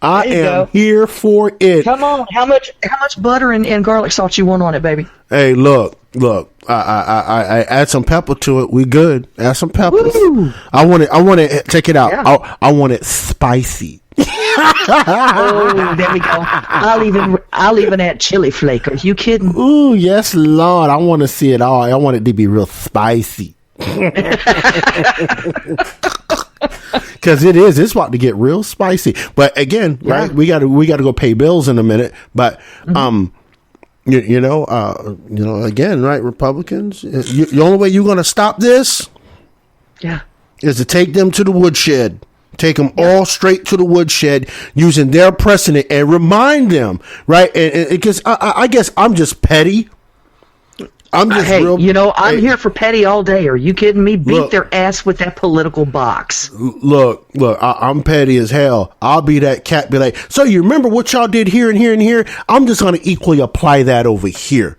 I am here for it. Come on. How much butter and garlic salt you want on it, baby? Hey, look. Look, I add some pepper to it. We good. Add some peppers. Woo! I want it. Check it out. Yeah. I want it spicy. Oh, there we go. I'll even add chili flake. Are you kidding? Ooh, yes, Lord. I want to see it all. I want it to be real spicy. Because it's about to get real spicy. But again, right? We got to go pay bills in a minute. But again, right? Republicans, the only way you're going to stop this, is to take them to the woodshed. Take them all straight to the woodshed using their precedent and remind them, right? And because I guess I'm just petty. I'm just I'm here for petty all day. Are you kidding me? Beat their ass with that political box. Look, I'm petty as hell. I'll be that cat, be like, so you remember what y'all did here and here and here? I'm just going to equally apply that over here.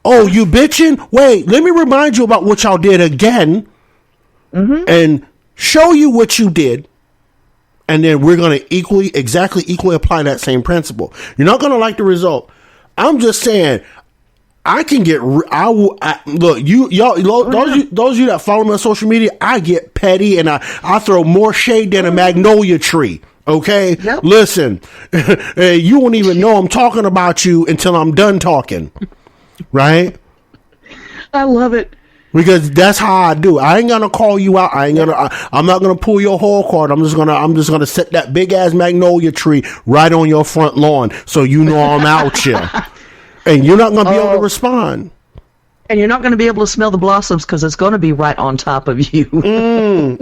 Oh, you bitching? Wait, let me remind you about what y'all did again and show you what you did. And then we're going to equally apply that same principle. You're not going to like the result. I'm just saying, I can get. Look, those of you that follow me on social media, I get petty and I throw more shade than a magnolia tree. Okay, Listen, you won't even know I'm talking about you until I'm done talking. Right? I love it. Because that's how I do. I ain't gonna call you out. I'm not gonna pull your whole card. I'm just gonna set that big ass magnolia tree right on your front lawn, so you know I'm out here, and you're not gonna be able to respond. And you're not gonna be able to smell the blossoms because it's gonna be right on top of you.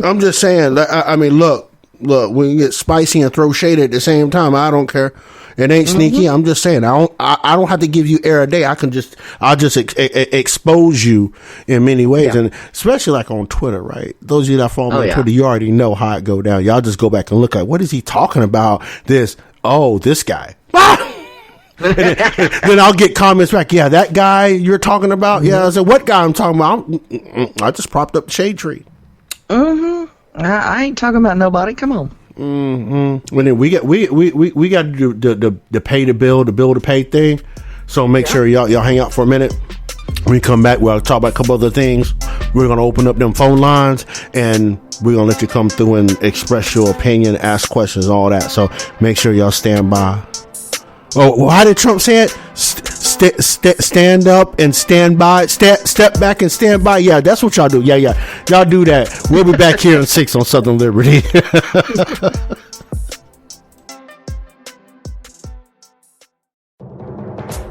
I'm just saying. I mean, look. We can get spicy and throw shade at the same time. I don't care. It ain't sneaky. I'm just saying. I don't have to give you air a day. I'll just expose you in many ways, and especially like on Twitter, right? Those of you that follow me on Twitter, you already know how it go down. Y'all just go back and look at what is he talking about? This guy. Then I'll get comments back. Yeah, that guy you're talking about. Yeah, I said, what guy I'm talking about? I just propped up the shade tree. I ain't talking about nobody. Come on. When we got to do the pay the bill to pay thing. So make sure y'all hang out for a minute. When we come back, we'll talk about a couple other things. We're gonna open up them phone lines and we're gonna let you come through and express your opinion, ask questions, all that. So make sure y'all stand by. Oh, well, how did Trump say it? Stand up and stand by. Step back and stand by. Yeah, that's what y'all do. Yeah. Y'all do that. We'll be back here in 6 on Southern Liberty.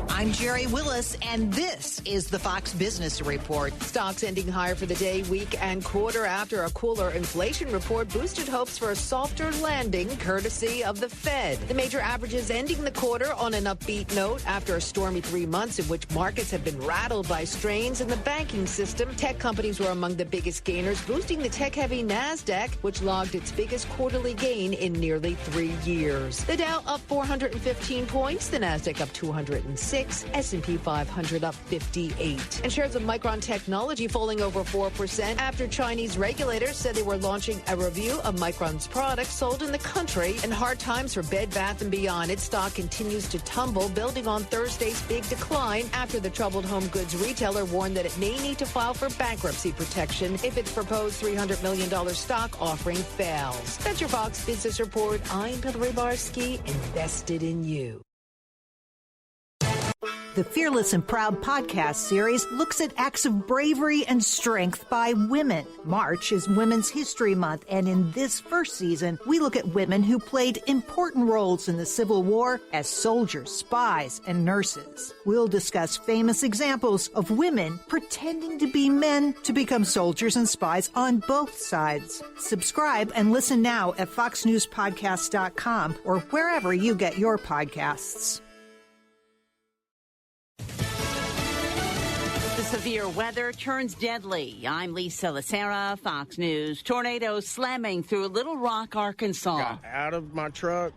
I'm Jerry Willis, and this is the Fox Business Report. Stocks ending higher for the day, week, and quarter after a cooler inflation report boosted hopes for a softer landing, courtesy of the Fed. The major averages ending the quarter on an upbeat note after a stormy 3 months in which markets have been rattled by strains in the banking system. Tech companies were among the biggest gainers, boosting the tech-heavy NASDAQ, which logged its biggest quarterly gain in nearly 3 years. The Dow up 415 points, the NASDAQ up 206. S&P 500 up 58. And shares of Micron Technology falling over 4% after Chinese regulators said they were launching a review of Micron's products sold in the country. And hard times for Bed Bath & Beyond. Its stock continues to tumble, building on Thursday's big decline after the troubled home goods retailer warned that it may need to file for bankruptcy protection if its proposed $300 million stock offering fails. That's your Fox Business Report. I'm Hillary Barsky, invested in you. The Fearless and Proud podcast series looks at acts of bravery and strength by women. March is Women's History Month, and in this first season, we look at women who played important roles in the Civil War as soldiers, spies, and nurses. We'll discuss famous examples of women pretending to be men to become soldiers and spies on both sides. Subscribe and listen now at foxnewspodcast.com or wherever you get your podcasts. Severe weather turns deadly. I'm Lisa Lacera, Fox News. Tornadoes slamming through Little Rock, Arkansas. Got out of my truck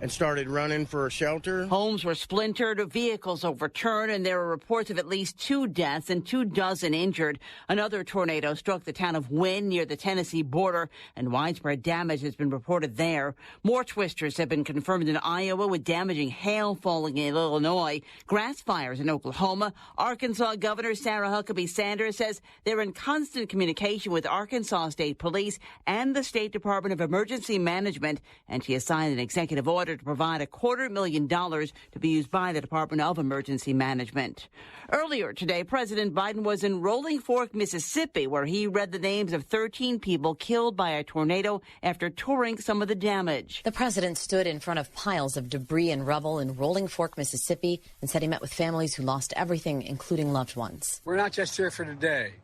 and started running for shelter. Homes were splintered, vehicles overturned, and there are reports of at least 2 deaths and 24 injured. Another tornado struck the town of Wynne near the Tennessee border, and widespread damage has been reported there. More twisters have been confirmed in Iowa, with damaging hail falling in Illinois, grass fires in Oklahoma. Arkansas Governor Sarah Huckabee Sanders says they're in constant communication with Arkansas State Police and the State Department of Emergency Management, and she has signed an executive order to provide $250,000 to be used by the Department of Emergency Management. Earlier today, President Biden was in Rolling Fork, Mississippi, where he read the names of 13 people killed by a tornado after touring some of the damage. The president stood in front of piles of debris and rubble in Rolling Fork, Mississippi, and said he met with families who lost everything, including loved ones. We're not just here for today.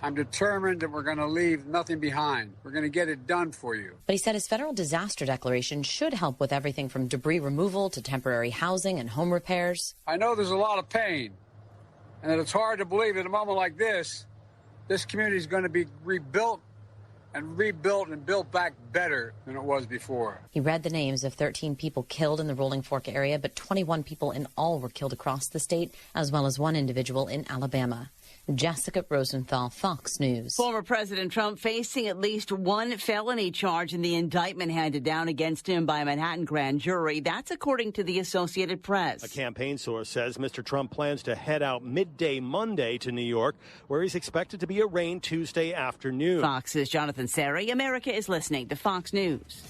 I'm determined that we're going to leave nothing behind. We're going to get it done for you. But he said his federal disaster declaration should help with everything from debris removal to temporary housing and home repairs. I know there's a lot of pain, and that it's hard to believe at a moment like this community is going to be rebuilt and built back better than it was before. He read the names of 13 people killed in the Rolling Fork area, but 21 people in all were killed across the state, as well as one individual in Alabama. Jessica Rosenthal, Fox News. Former President Trump facing at least one felony charge in the indictment handed down against him by a Manhattan grand jury. That's according to the Associated Press. A campaign source says Mr. Trump plans to head out midday Monday to New York, where he's expected to be arraigned Tuesday afternoon. Fox's Jonathan Sari. America is listening to Fox News.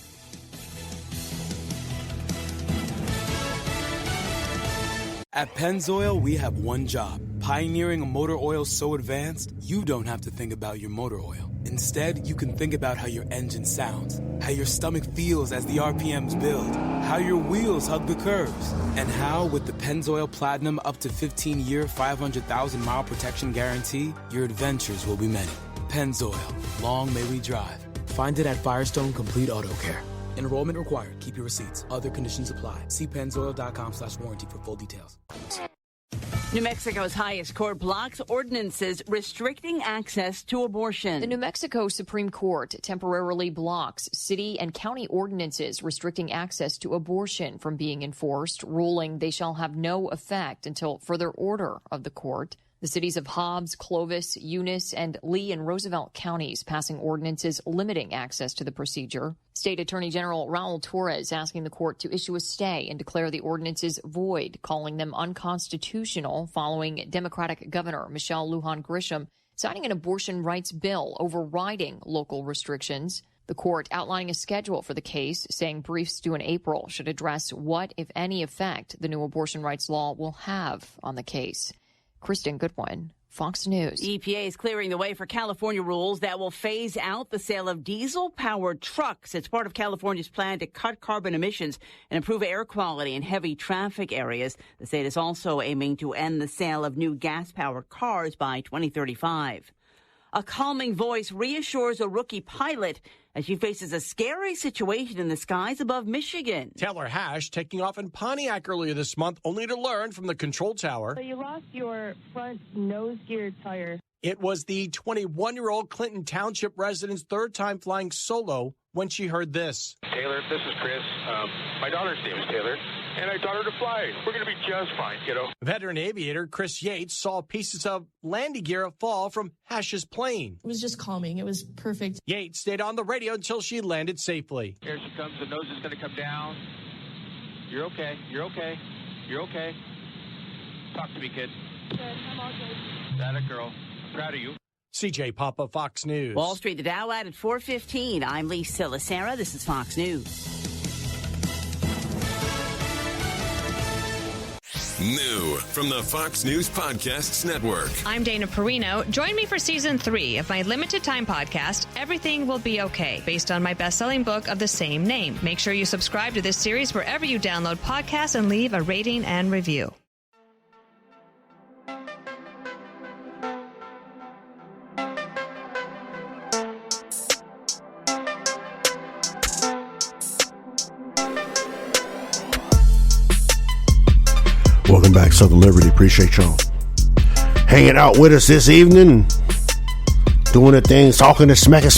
At Pennzoil, we have one job. Pioneering a motor oil so advanced, you don't have to think about your motor oil. Instead, you can think about how your engine sounds, how your stomach feels as the RPMs build, how your wheels hug the curves, and how, with the Pennzoil Platinum up to 15-year, 500,000-mile protection guarantee, your adventures will be many. Pennzoil. Long may we drive. Find it at Firestone Complete Auto Care. Enrollment required. Keep your receipts. Other conditions apply. See pennzoil.com/warranty for full details. New Mexico's highest court blocks ordinances restricting access to abortion. The New Mexico Supreme Court temporarily blocks city and county ordinances restricting access to abortion from being enforced, ruling they shall have no effect until further order of the court. The cities of Hobbs, Clovis, Eunice, and Lee and Roosevelt counties passing ordinances limiting access to the procedure. State Attorney General Raul Torres asking the court to issue a stay and declare the ordinances void, calling them unconstitutional following Democratic Governor Michelle Lujan Grisham signing an abortion rights bill overriding local restrictions. The court outlining a schedule for the case, saying briefs due in April should address what, if any, effect the new abortion rights law will have on the case. Kristen Goodwin, Fox News. EPA is clearing the way for California rules that will phase out the sale of diesel-powered trucks. It's part of California's plan to cut carbon emissions and improve air quality in heavy traffic areas. The state is also aiming to end the sale of new gas-powered cars by 2035. A calming voice reassures a rookie pilot as she faces a scary situation in the skies above Michigan. Taylor Hash taking off in Pontiac earlier this month, only to learn from the control tower. So you lost your front nose gear tire. It was the 21-year-old Clinton Township resident's third time flying solo when she heard this. Taylor, this is Chris. My daughter's name is Taylor, and I taught her to fly. We're going to be just fine, kiddo. Veteran aviator Chris Yates saw pieces of landing gear fall from Hash's plane. It was just calming. It was perfect. Yates stayed on the radio until she landed safely. Here she comes. The nose is going to come down. You're okay. You're okay. You're okay. Talk to me, kid. Good. I'm all good. That a girl. I'm proud of you. CJ Papa, Fox News. Wall Street, the Dow at 4:15. I'm Lee Silasera. This is Fox News. New from the Fox News Podcasts Network. I'm Dana Perino. Join me for Season 3 of my limited-time podcast, Everything Will Be Okay, based on my best-selling book of the same name. Make sure you subscribe to this series wherever you download podcasts and leave a rating and review. Welcome back, Southern Liberty. Appreciate y'all hanging out with us this evening, doing the things, talking the smack.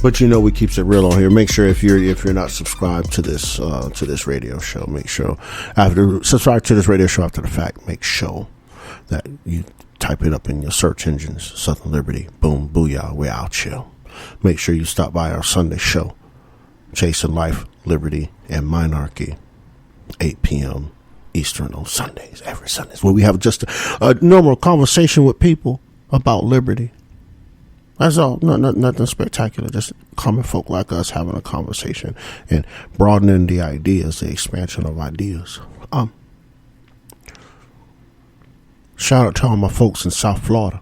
But you know, we keeps it real on here. Make sure if you're not subscribed to this radio show, make sure subscribe to this radio show after the fact. Make sure that you type it up in your search engines. Southern Liberty, boom, booyah, we're out here. Make sure you stop by our Sunday show, Chasing Life, Liberty, and Monarchy, 8 p.m. Eastern on Sundays, every Sundays, where we have just a normal conversation with people about liberty. That's all. Nothing spectacular. Just common folk like us having a conversation and broadening the ideas, the expansion of ideas. Shout out to all my folks in South Florida,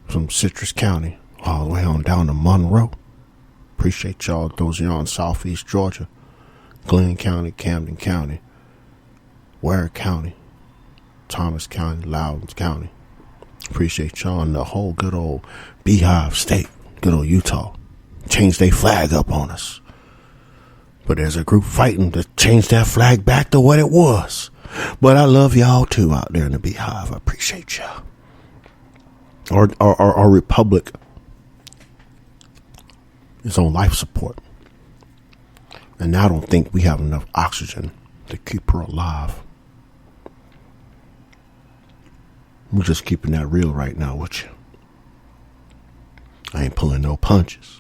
from Citrus County all the way on down to Monroe. Appreciate y'all. Those of y'all in Southeast Georgia, Glenn County, Camden County, Ware County, Thomas County, Loudoun County. Appreciate y'all in the whole good old Beehive State, good old Utah. Changed their flag up on us. But there's a group fighting to change that flag back to what it was. But I love y'all too out there in the Beehive. I appreciate y'all. Our republic is on life support. And I don't think we have enough oxygen to keep her alive. We're just keeping that real right now with you. I ain't pulling no punches.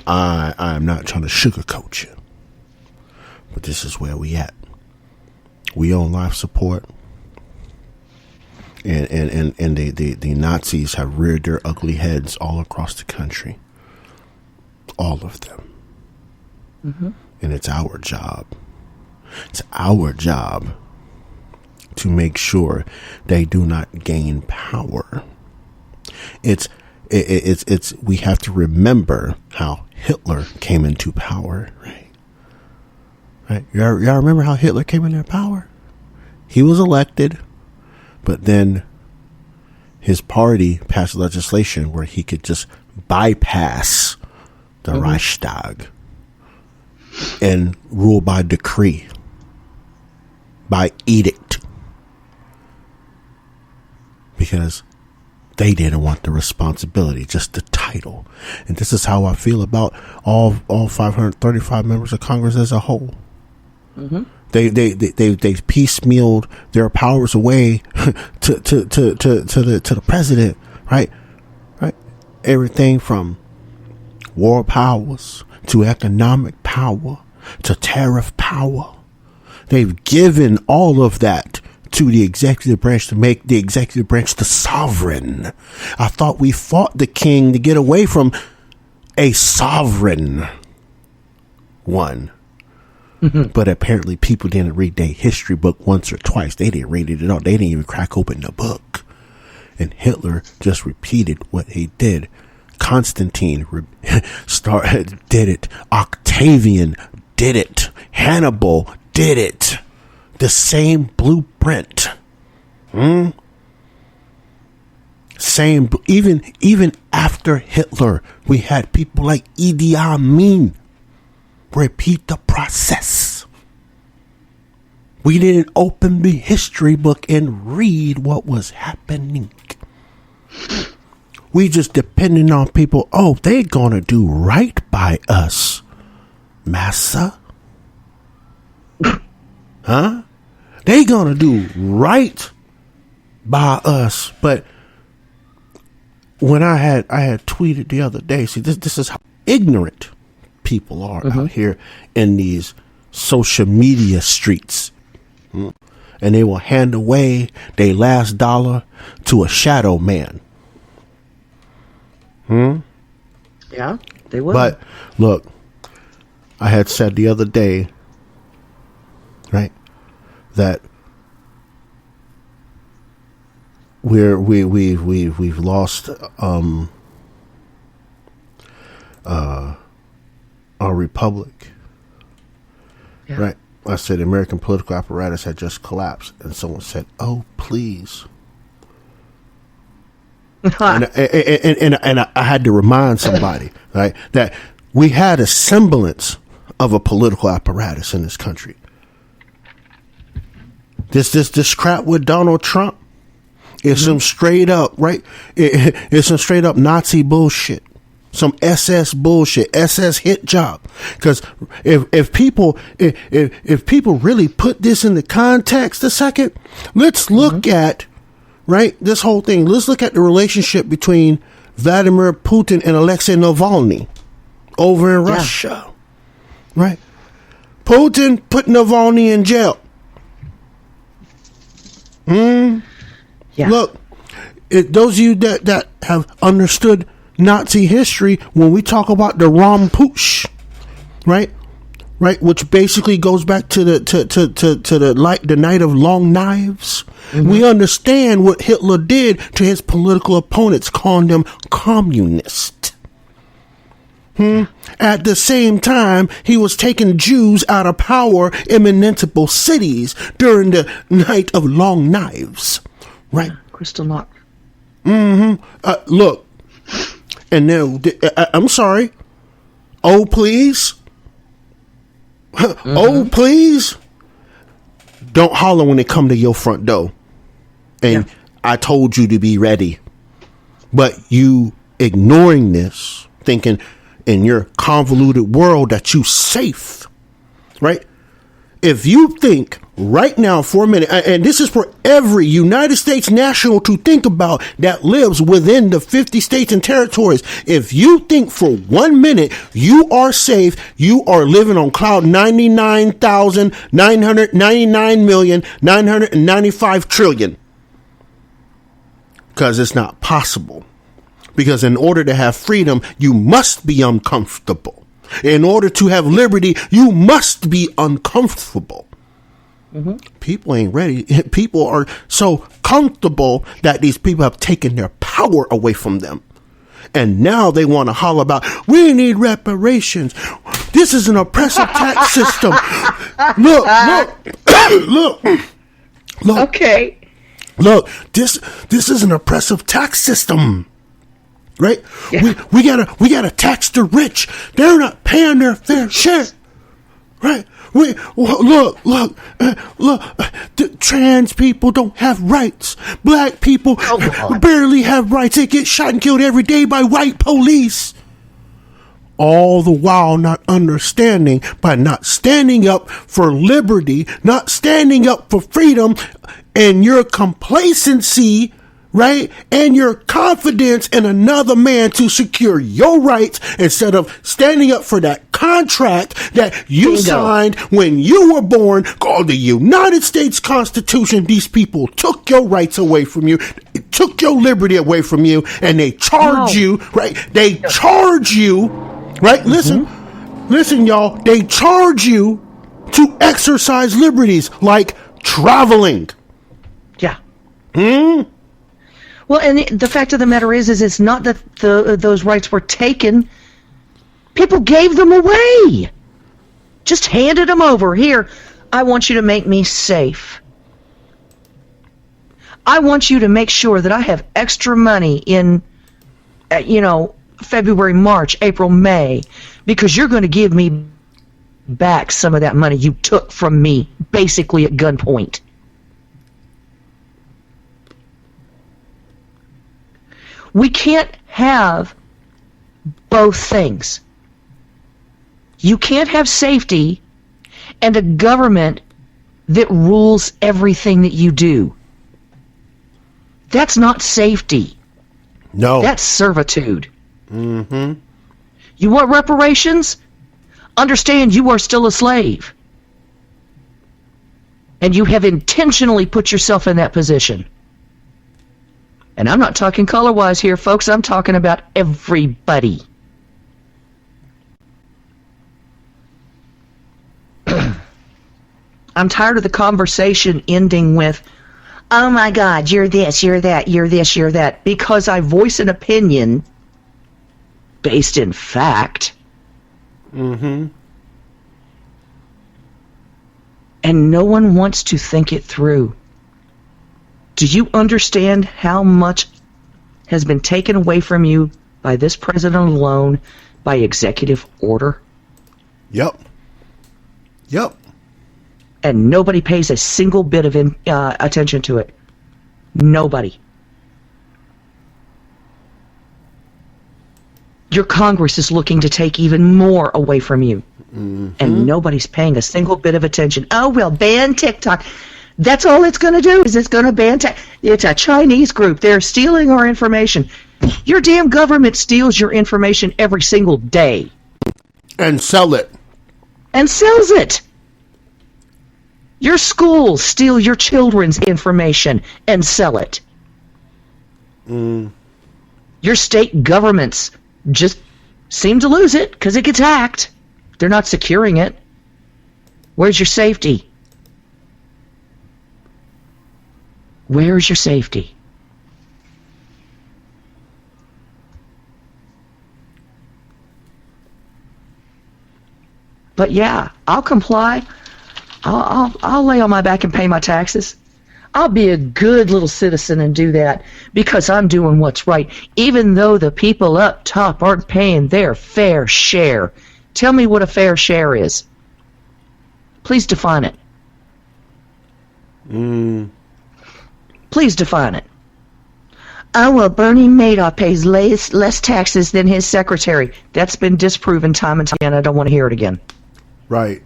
I am not trying to sugarcoat you. But this is where we at. We on life support. And the Nazis have reared their ugly heads all across the country. All of them. Mm-hmm. And it's our job. It's our job to make sure they do not gain power. It's we have to remember how Hitler came into power, right? Right? Y'all remember how Hitler came into power? He was elected, but then his party passed legislation where he could just bypass the Reichstag and rule by decree, by edict, because they didn't want the responsibility, just the title. And this is how I feel about all 535 members of Congress as a whole. Mm-hmm. They piecemealed their powers away to the president, right? Right. Everything from war powers to economic power to tariff power. They've given all of that to the executive branch to make the executive branch the sovereign. I thought we fought the king to get away from a sovereign one. Mm-hmm. But apparently people didn't read their history book once or twice. They didn't read it at all. They didn't even crack open the book. And Hitler just repeated what he did. Constantine did it. Octavian did it. Hannibal did it. The same blueprint. Same. Even after Hitler, we had people like Idi Amin repeat the process. We didn't open the history book and read what was happening. We just depended on people. Oh, they're gonna do right by us, massa. Huh? They gonna do right by us. But when I had tweeted the other day, see, this is how ignorant people are out here in these social media streets. And they will hand away their last dollar to a shadow man. Yeah, they will. But look, I had said the other day, right, that we've lost our republic. Yeah. Right. I said the American political apparatus had just collapsed, and someone said, "Oh, please." and I had to remind somebody, right, that we had a semblance of a political apparatus in this country. This crap with Donald Trump is some straight up, right? It's some straight up Nazi bullshit. some SS bullshit, SS hit job. Because if people really put this into context a second, let's look at, right, this whole thing. Let's look at the relationship between Vladimir Putin and Alexei Navalny over in Russia, right? Putin put Navalny in jail. Look, those of you that have understood Nazi history, when we talk about the Rampusch, right, which basically goes back to the night of long knives. We understand what Hitler did to his political opponents, calling them communist. At the same time, he was taking Jews out of power in municipal cities during the night of long knives, right? Kristallnacht. Look, and now I'm sorry. Oh please, oh please, don't holler when they come to your front door. And I told you to be ready, but you ignoring this, thinking in your convoluted world that you safe, right? If you think right now for a minute, and this is for every United States national to think about that lives within the 50 states and territories, if you think for 1 minute you are safe, you are living on cloud 99,999,995 trillion. Because it's not possible. Because in order to have freedom, you must be uncomfortable. In order to have liberty, you must be uncomfortable. People ain't ready. People are so comfortable that these people have taken their power away from them. And now they want to holler about, we need reparations. This is an oppressive tax system. Look. Okay. Look, this is an oppressive tax system. Right? Yeah. We gotta tax the rich. They're not paying their fair share. Right? Look. Trans people don't have rights. Black people barely have rights. They get shot and killed every day by white police. All the while not understanding, by not standing up for liberty, not standing up for freedom, and your complacency, right? And your confidence in another man to secure your rights instead of standing up for that contract that you signed when you were born called the United States Constitution. These people took your rights away from you, took your liberty away from you, and they charge you, right? They charge you, right? Listen, y'all, they charge you to exercise liberties like traveling. Yeah. Well, and the fact of the matter is it's not that those rights were taken. People gave them away. Just handed them over. Here, I want you to make me safe. I want you to make sure that I have extra money in, February, March, April, May, because you're going to give me back some of that money you took from me, basically at gunpoint. We can't have both things. You can't have safety and a government that rules everything that you do. That's not safety. No. That's servitude. You want reparations? Understand you are still a slave. And you have intentionally put yourself in that position. And I'm not talking color-wise here, folks. I'm talking about everybody. I'm tired of the conversation ending with, oh my God, you're this, you're that, you're this, you're that. Because I voice an opinion based in fact. And no one wants to think it through. Do you understand how much has been taken away from you by this president alone by executive order? Yep. And nobody pays a single bit of attention to it. Nobody. Your Congress is looking to take even more away from you. And nobody's paying a single bit of attention. Oh, well, ban TikTok. That's all it's going to do, is it's going to ban it's a Chinese group. They're stealing our information. Your damn government steals your information every single day. And sell it. And sells it. Your schools steal your children's information and sell it. Your state governments just seem to lose it because it gets hacked. They're not securing it. Where's your safety? Where's your safety? But yeah, I'll comply. I'll lay on my back and pay my taxes. I'll be a good little citizen and do that because I'm doing what's right, even though the people up top aren't paying their fair share. Tell me what a fair share is. Please define it. Please define it. Oh, well, Bernie Madoff pays less taxes than his secretary. That's been disproven time and time again. I don't want to hear it again. Right.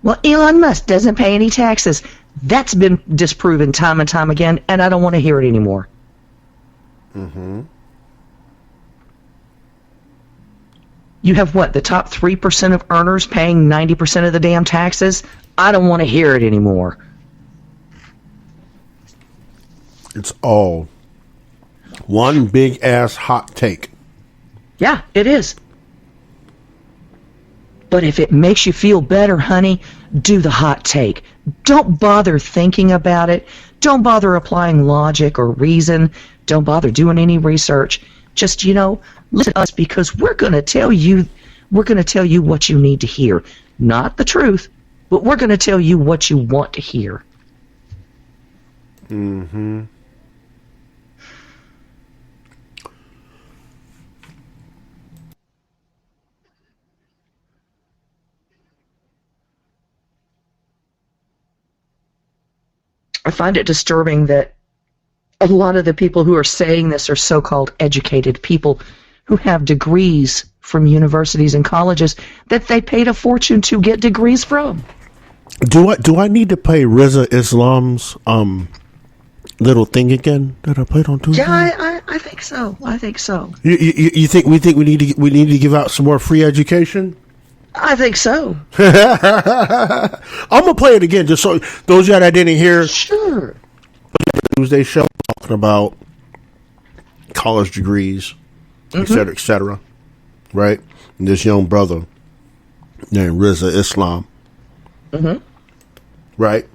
Well, Elon Musk doesn't pay any taxes. That's been disproven time and time again, and I don't want to hear it anymore. You have what, the top 3% of earners paying 90% of the damn taxes? I don't want to hear it anymore. It's all one big ass hot take. Yeah, it is. But if it makes you feel better, honey, do the hot take. Don't bother thinking about it. Don't bother applying logic or reason. Don't bother doing any research. Just, listen to us because we're going to tell you what you need to hear. Not the truth, but we're going to tell you what you want to hear. I find it disturbing that a lot of the people who are saying this are so-called educated people who have degrees from universities and colleges that they paid a fortune to get degrees from. Do I need to play Riza Islam's little thing again that I played on Tuesday? Yeah, I think so. I think so. You think we need to give out some more free education? I think so. I'm gonna play it again just so those of you that didn't hear. Sure. Tuesday show talking about college degrees, et cetera, right? And this young brother named Riza Islam, right?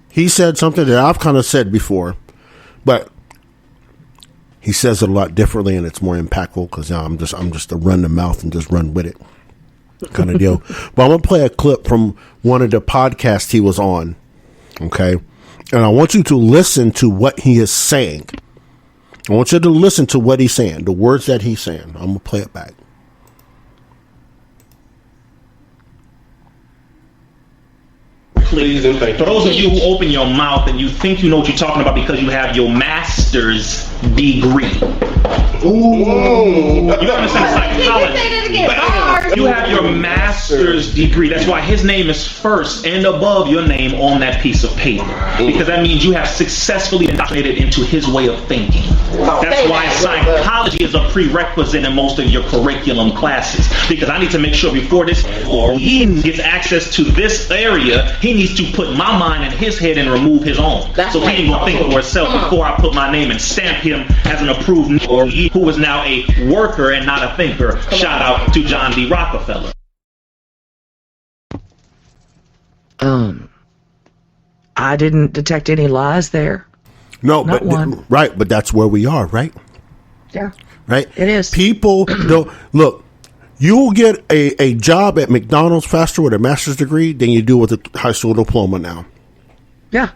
He said something that I've kind of said before, but he says it a lot differently, and it's more impactful because now I'm just to run the mouth and just run with it. Kind of deal. But I'm going to play a clip from one of the podcasts he was on. Okay. And I want you to listen to what he is saying. I want you to listen to what he's saying, the words that he's saying. I'm going to play it back. Please and thank you. For those of you who open your mouth and you think you know what you're talking about because you have your master's degree. Ooh. You don't understand psychology. But you have your master's degree. That's why his name is first and above your name on that piece of paper. Because that means you have successfully indoctrinated into his way of thinking. That's why psychology is a prerequisite in most of your curriculum classes. Because I need to make sure before this, or he gets access to this area, he needs to put my mind in his head and remove his own. So he ain't gonna think for himself before I put my name and stamp him as an approved, or he who is now a worker and not a thinker. Shout out to John D. Rockefeller. I didn't detect any lies there. No, Not one. Right, but that's where we are, right? Yeah. Right? It is. People don't look. You'll get a job at McDonald's faster with a master's degree than you do with a high school diploma now. Yeah.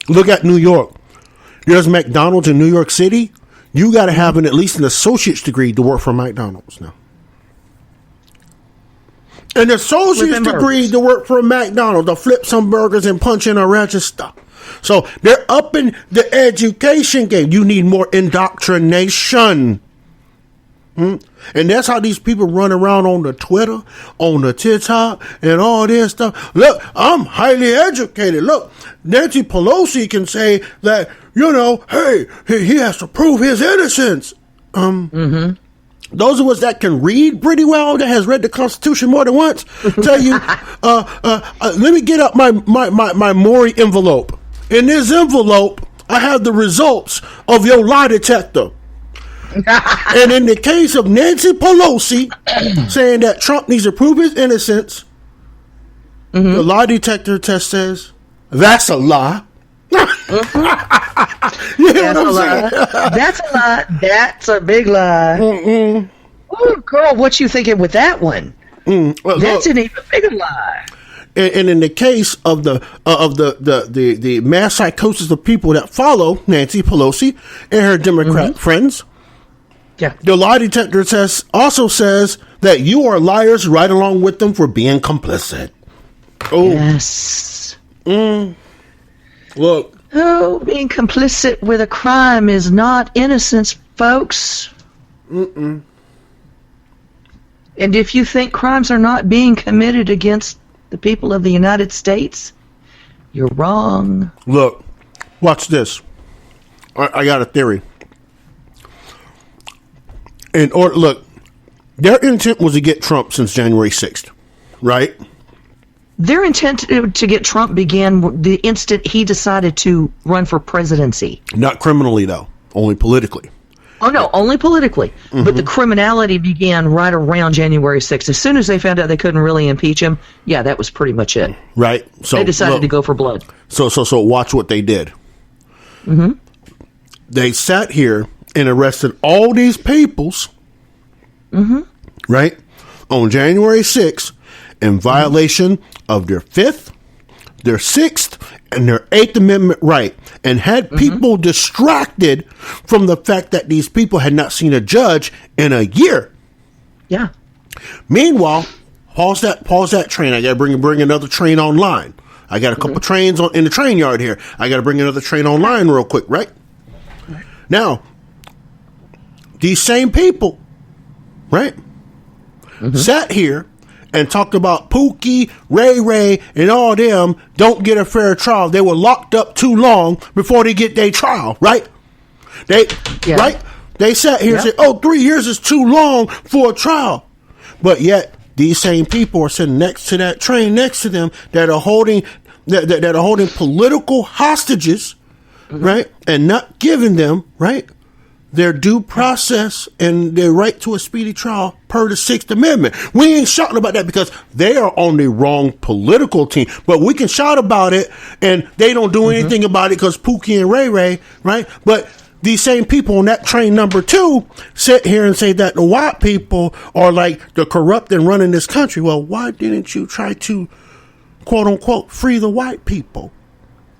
Look at New York. There's McDonald's in New York City. You got to have at least an associate's degree to work for McDonald's now. An associate's degree to work for McDonald's, to flip some burgers and punch in a ranch and stuff. So they're upping the education game. You need more indoctrination. And that's how these people run around on the Twitter, on the TikTok, and all this stuff. Look, I'm highly educated. Look, Nancy Pelosi can say that, hey, he has to prove his innocence. Those of us that can read pretty well, that has read the Constitution more than once, tell you, let me get up my Maury envelope. In this envelope, I have the results of your lie detector. And in the case of Nancy Pelosi saying that Trump needs to prove his innocence, the lie detector test says that's a lie. That's a lie. That's a lie. That's a big lie. Oh, girl, what you thinking with that one? Well, that's an even bigger lie. And in the case of the mass psychosis of people that follow Nancy Pelosi and her Democrat friends, the lie detector test also says that you are liars right along with them for being complicit. Oh, yes. Look. Oh, being complicit with a crime is not innocence, folks. And if you think crimes are not being committed against the people of the United States, you're wrong. Look, watch this. I got a theory. Look, their intent was to get Trump since January 6th, right? Their intent to get Trump began the instant he decided to run for presidency. Not criminally, though. Only politically. Oh, no, only politically. But the criminality began right around January 6th. As soon as they found out they couldn't really impeach him, that was pretty much it. Right. So they decided to go for blood. So watch what they did. They sat here and arrested all these peoples, right, on January 6th in violation of their 5th, their 6th, and their 8th Amendment right, and had people distracted from the fact that these people had not seen a judge in a year. Yeah. Meanwhile, pause that train. I got to bring another train online. I got a couple trains in the train yard here. I got to bring another train online real quick, right? Now, these same people, right, sat here and talked about Pookie, Ray Ray, and all them don't get a fair trial. They were locked up too long before they get their trial, right? Right? They sat here and said, 3 years is too long for a trial. But yet, these same people are sitting next to that train next to them that are holding that are holding political hostages, right? And not giving them, right, their due process and their right to a speedy trial per the 6th Amendment. We ain't shouting about that because they are on the wrong political team. But we can shout about it and they don't do anything about it because Pookie and Ray Ray, right? But these same people on that train number 2 sit here and say that the white people are like the corrupt and running this country. Well, why didn't you try to, quote unquote, free the white people?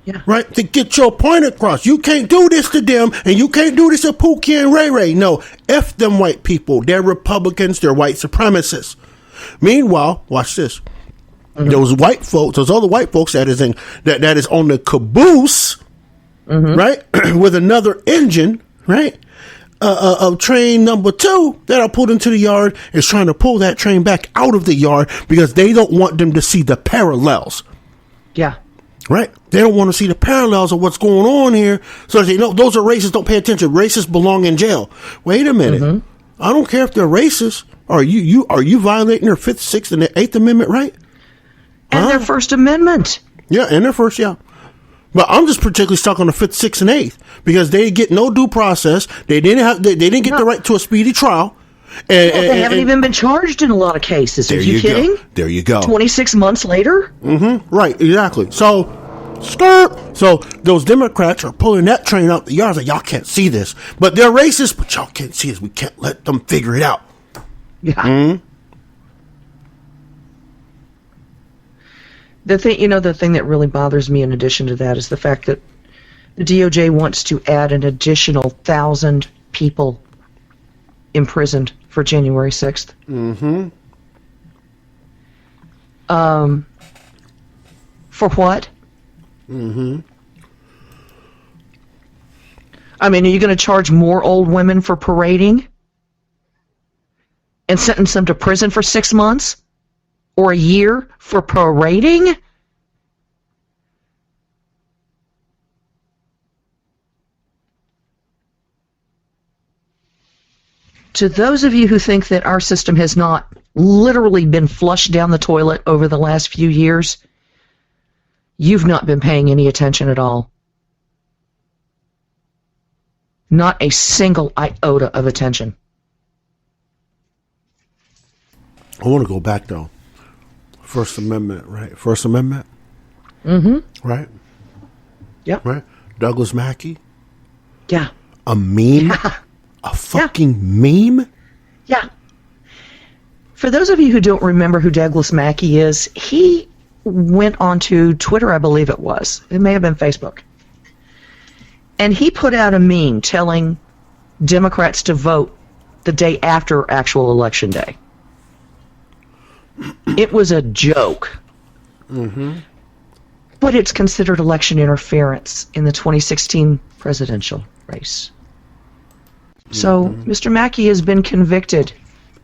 Yeah. Right? To get your point across. You can't do this to them, and you can't do this to Pookie and Ray Ray. No, F them white people. They're Republicans. They're white supremacists. Meanwhile, watch this. Those white folks, those other white folks that is on the caboose, right, with another engine, right, of train number 2 that are pulled into the yard is trying to pull that train back out of the yard because they don't want them to see the parallels. Yeah. Right? They don't want to see the parallels of what's going on here. So they say, no, those are racists. Don't pay attention. Racists belong in jail. Wait a minute. I don't care if they're racist. Are you violating their 5th, 6th, and their 8th Amendment right? And their First Amendment. Yeah, and their first, yeah. But I'm just particularly stuck on the 5th, 6th, and 8th because they get no due process. They didn't get the right to a speedy trial. And they haven't even been charged in a lot of cases. Are you kidding? There you go. 26 months later? Right, exactly. So, skirt. So, those Democrats are pulling that train out the yards like, y'all can't see this. But they're racist, but y'all can't see this. We can't let them figure it out. Yeah. The thing that really bothers me in addition to that is the fact that the DOJ wants to add an additional 1,000 people imprisoned for January 6th. For what? I mean, are you going to charge more old women for parading and sentence them to prison for 6 months or a year for parading? To those of you who think that our system has not literally been flushed down the toilet over the last few years, you've not been paying any attention at all. Not a single iota of attention. I want to go back, though. First Amendment, right? First Amendment? Mm-hmm. Right? Yep. Right? Douglas Mackey? Yeah. A meme? Yeah. A fucking meme? Yeah. For those of you who don't remember who Douglas Mackey is, he went onto Twitter, I believe it was. It may have been Facebook. And he put out a meme telling Democrats to vote the day after actual election day. It was a joke. Mm-hmm. But it's considered election interference in the 2016 presidential race. So, Mr. Mackey has been convicted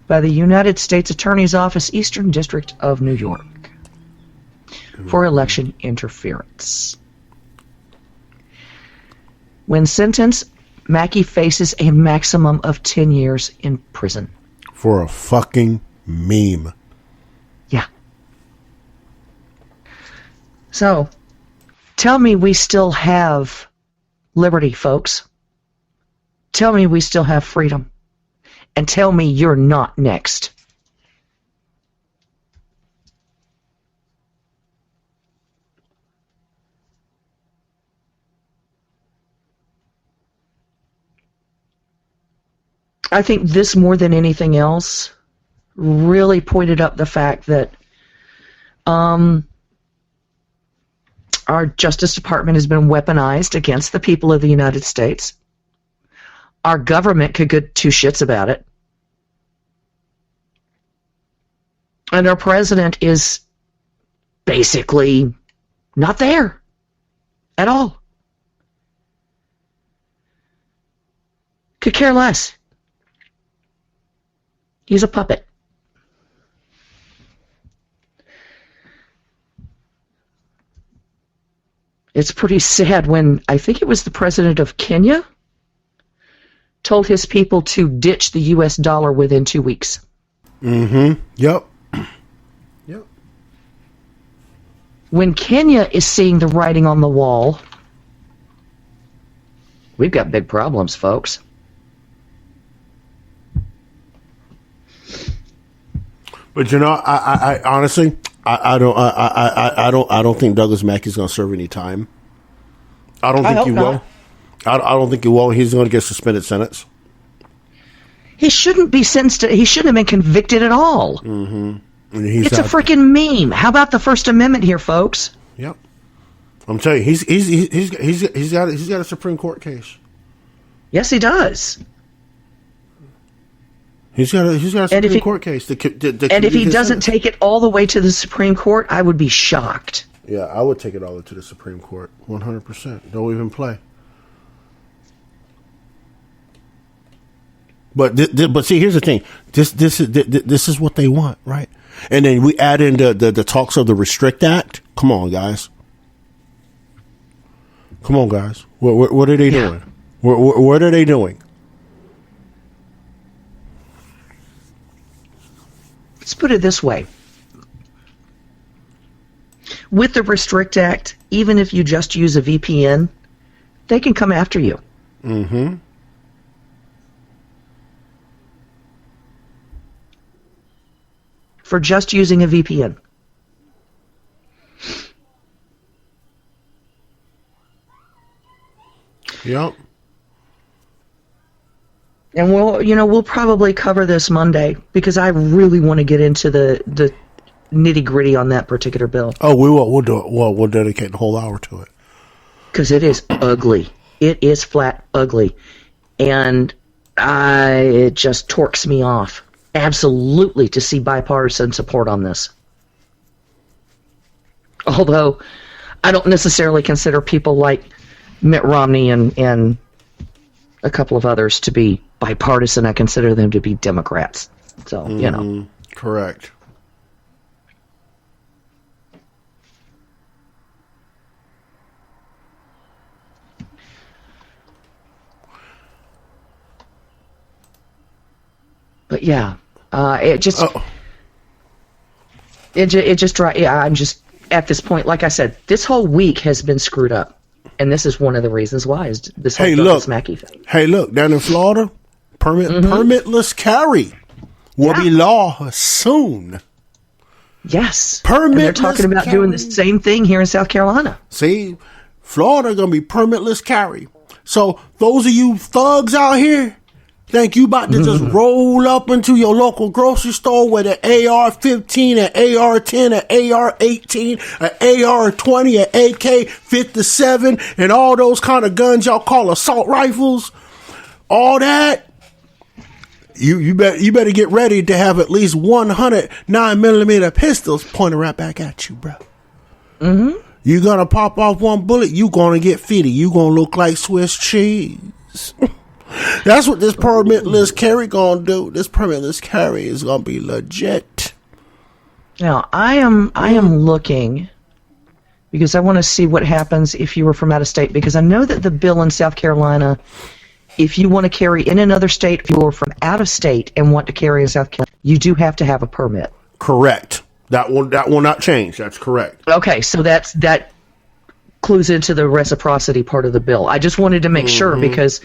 by the United States Attorney's Office, Eastern District of New York, for election interference. When sentenced, Mackey faces a maximum of 10 years in prison. For a fucking meme. Yeah. So, tell me we still have liberty, folks. Tell me we still have freedom. And tell me you're not next. I think this, more than anything else, really pointed up the fact that our Justice Department has been weaponized against the people of the United States. Our government could give two shits about it. And our president is basically not there at all. Could care less. He's a puppet. It's pretty sad when, I think it was the president of Kenya, told his people to ditch the U.S. dollar within 2 weeks. Mm-hmm. Yep. Yep. When Kenya is seeing the writing on the wall, we've got big problems, folks. But you know, I honestly, I don't think Douglas Mackey's going to serve any time. I don't think he will. I don't think he will. He's going to get suspended sentence. He shouldn't be sentenced. He shouldn't have been convicted at all. Mm-hmm. It's a freaking meme. How about the First Amendment here, folks? Yep. I'm telling you, he's got a Supreme Court case. Yes, he does. He's got a Supreme Court case. And if he doesn't take it all the way to the Supreme Court, I would be shocked. Yeah, I would take it all the way to the Supreme Court. 100%. Don't even play. But see, here's the thing. This is what they want, right? And then we add in the talks of the Restrict Act. Come on, guys. Come on, guys. What are they doing? What are they doing? Let's put it this way. With the Restrict Act, even if you just use a VPN, they can come after you. Mm-hmm. For just using a VPN. Yep. And we'll probably cover this Monday because I really want to get into the nitty-gritty on that particular bill. Oh, we will. We'll do it. Well, we'll dedicate the whole hour to it. Because it is ugly. It is flat ugly. And it just torques me off. Absolutely to see bipartisan support on this. Although I don't necessarily consider people like Mitt Romney and a couple of others to be bipartisan. I consider them to be Democrats. So, you know. Correct. But yeah, it just I'm just at this point. Like I said, this whole week has been screwed up, and this is one of the reasons why is this whole Douglas Mackey thing. Hey, look, down in Florida, permitless carry will be law soon. Yes, permitless. And they're talking about doing the same thing here in South Carolina. See, Florida gonna be permitless carry. So those of you thugs out here. Think you about to just roll up into your local grocery store with an AR-15, an AR-10, an AR-18, an AR-20, an AK-57, and all those kind of guns y'all call assault rifles? All that? You better get ready to have at least 100 9mm pistols pointed right back at you, bro. You're gonna pop off one bullet, you gonna get 50. You gonna look like Swiss cheese. That's what this permitless carry gonna do. This permitless carry is gonna be legit. Now, I am looking because I want to see what happens if you were from out of state, because I know that the bill in South Carolina, if you want to carry in another state, if you are from out of state and want to carry in South Carolina, you do have to have a permit. Correct. That will not change. That's correct. Okay, so that clues into the reciprocity part of the bill. I just wanted to make sure because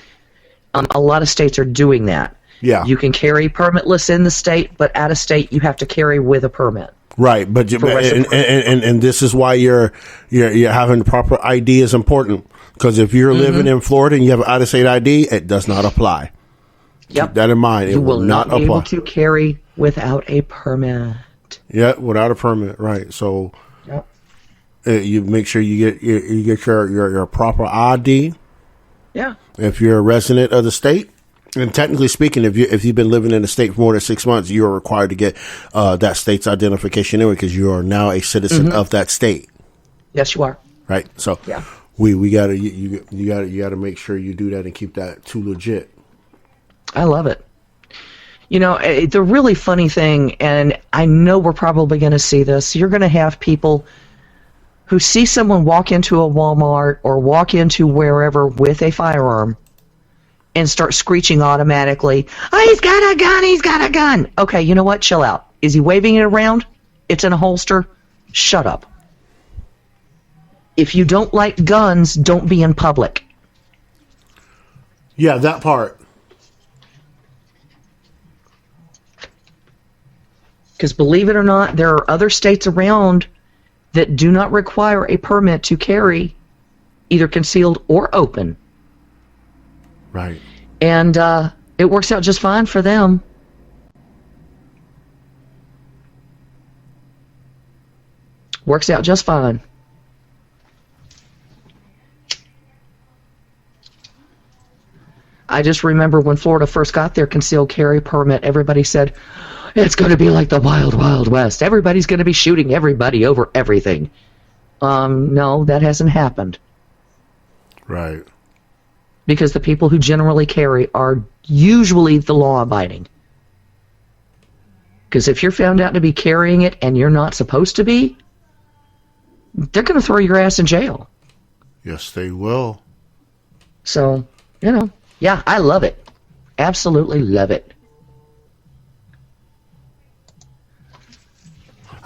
a lot of states are doing that. Yeah. You can carry permitless in the state, but out of state you have to carry with a permit. Right, but and this is why you're having the proper ID is important, because if you're living in Florida and you have an out of state ID, it does not apply. Yep. Keep that in mind. You will not be apply. able to carry without a permit. Yeah, without a permit, right? So you make sure you get your proper ID. Yeah. If you're a resident of the state, and technically speaking, if you've been living in the state for more than 6 months, you are required to get that state's identification anyway, because you are now a citizen of that state. Yes, you are. Right. So yeah, we gotta you gotta make sure you do that and keep that too legit. I love it. You know, the really funny thing, and I know we're probably going to see this. You're going to have people who see someone walk into a Walmart or walk into wherever with a firearm and start screeching automatically, "Oh, he's got a gun, he's got a gun." Okay, you know what? Chill out. Is he waving it around? It's in a holster? Shut up. If you don't like guns, don't be in public. Yeah, that part. Because believe it or not, there are other states around that do not require a permit to carry, either concealed or open. Right. And it works out just fine for them. Works out just fine. I just remember when Florida first got their concealed carry permit, everybody said, it's going to be like the Wild Wild West. Everybody's going to be shooting everybody over everything. No, that hasn't happened. Right. Because the people who generally carry are usually the law-abiding. Because if you're found out to be carrying it and you're not supposed to be, they're going to throw your ass in jail. Yes, they will. So, you know, yeah, I love it. Absolutely love it.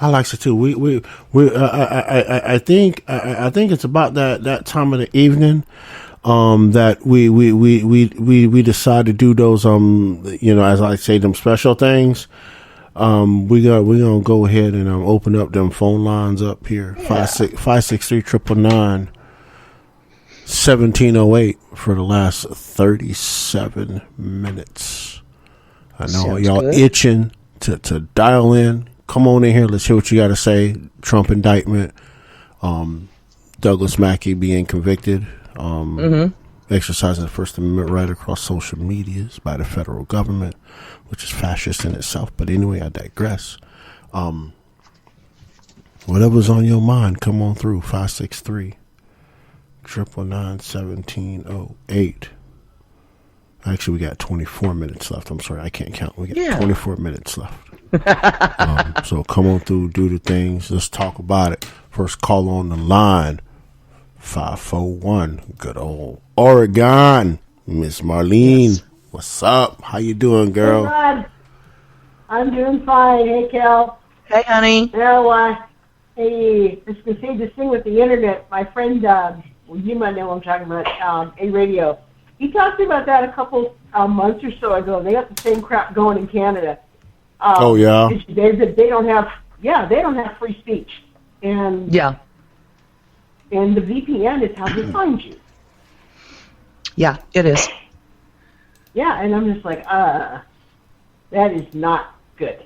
I like it too. I think it's about that time of the evening that we decide to do those as I say, them special things. We're gonna go ahead and open up them phone lines up here. 563-999 1708 for the last 37 minutes. I know Sounds y'all good. itching to dial in. Come on in here. Let's hear what you got to say. Trump indictment. Douglas Mackey being convicted. Exercising the First Amendment right across social medias by the federal government, which is fascist in itself. But anyway, I digress. Whatever's on your mind, come on through. 563-999-1708. Actually, we got 24 minutes left. I'm sorry, I can't count. We got 24 minutes left. So come on through, do the things. Let's talk about it. First call on the line, 541. Good old Oregon, Miss Marlene. Yes. What's up? How you doing, girl? Hey, I'm doing fine. Hey, Cal. Hey, honey. Hey, I was going to say this thing with the internet. My friend, well, you might know what I'm talking about, A-Radio. He talked about that a couple months or so ago. They got the same crap going in Canada. Oh, yeah? They don't have free speech. And the VPN is how they find you. Yeah, it is. Yeah, and I'm just like, that is not good.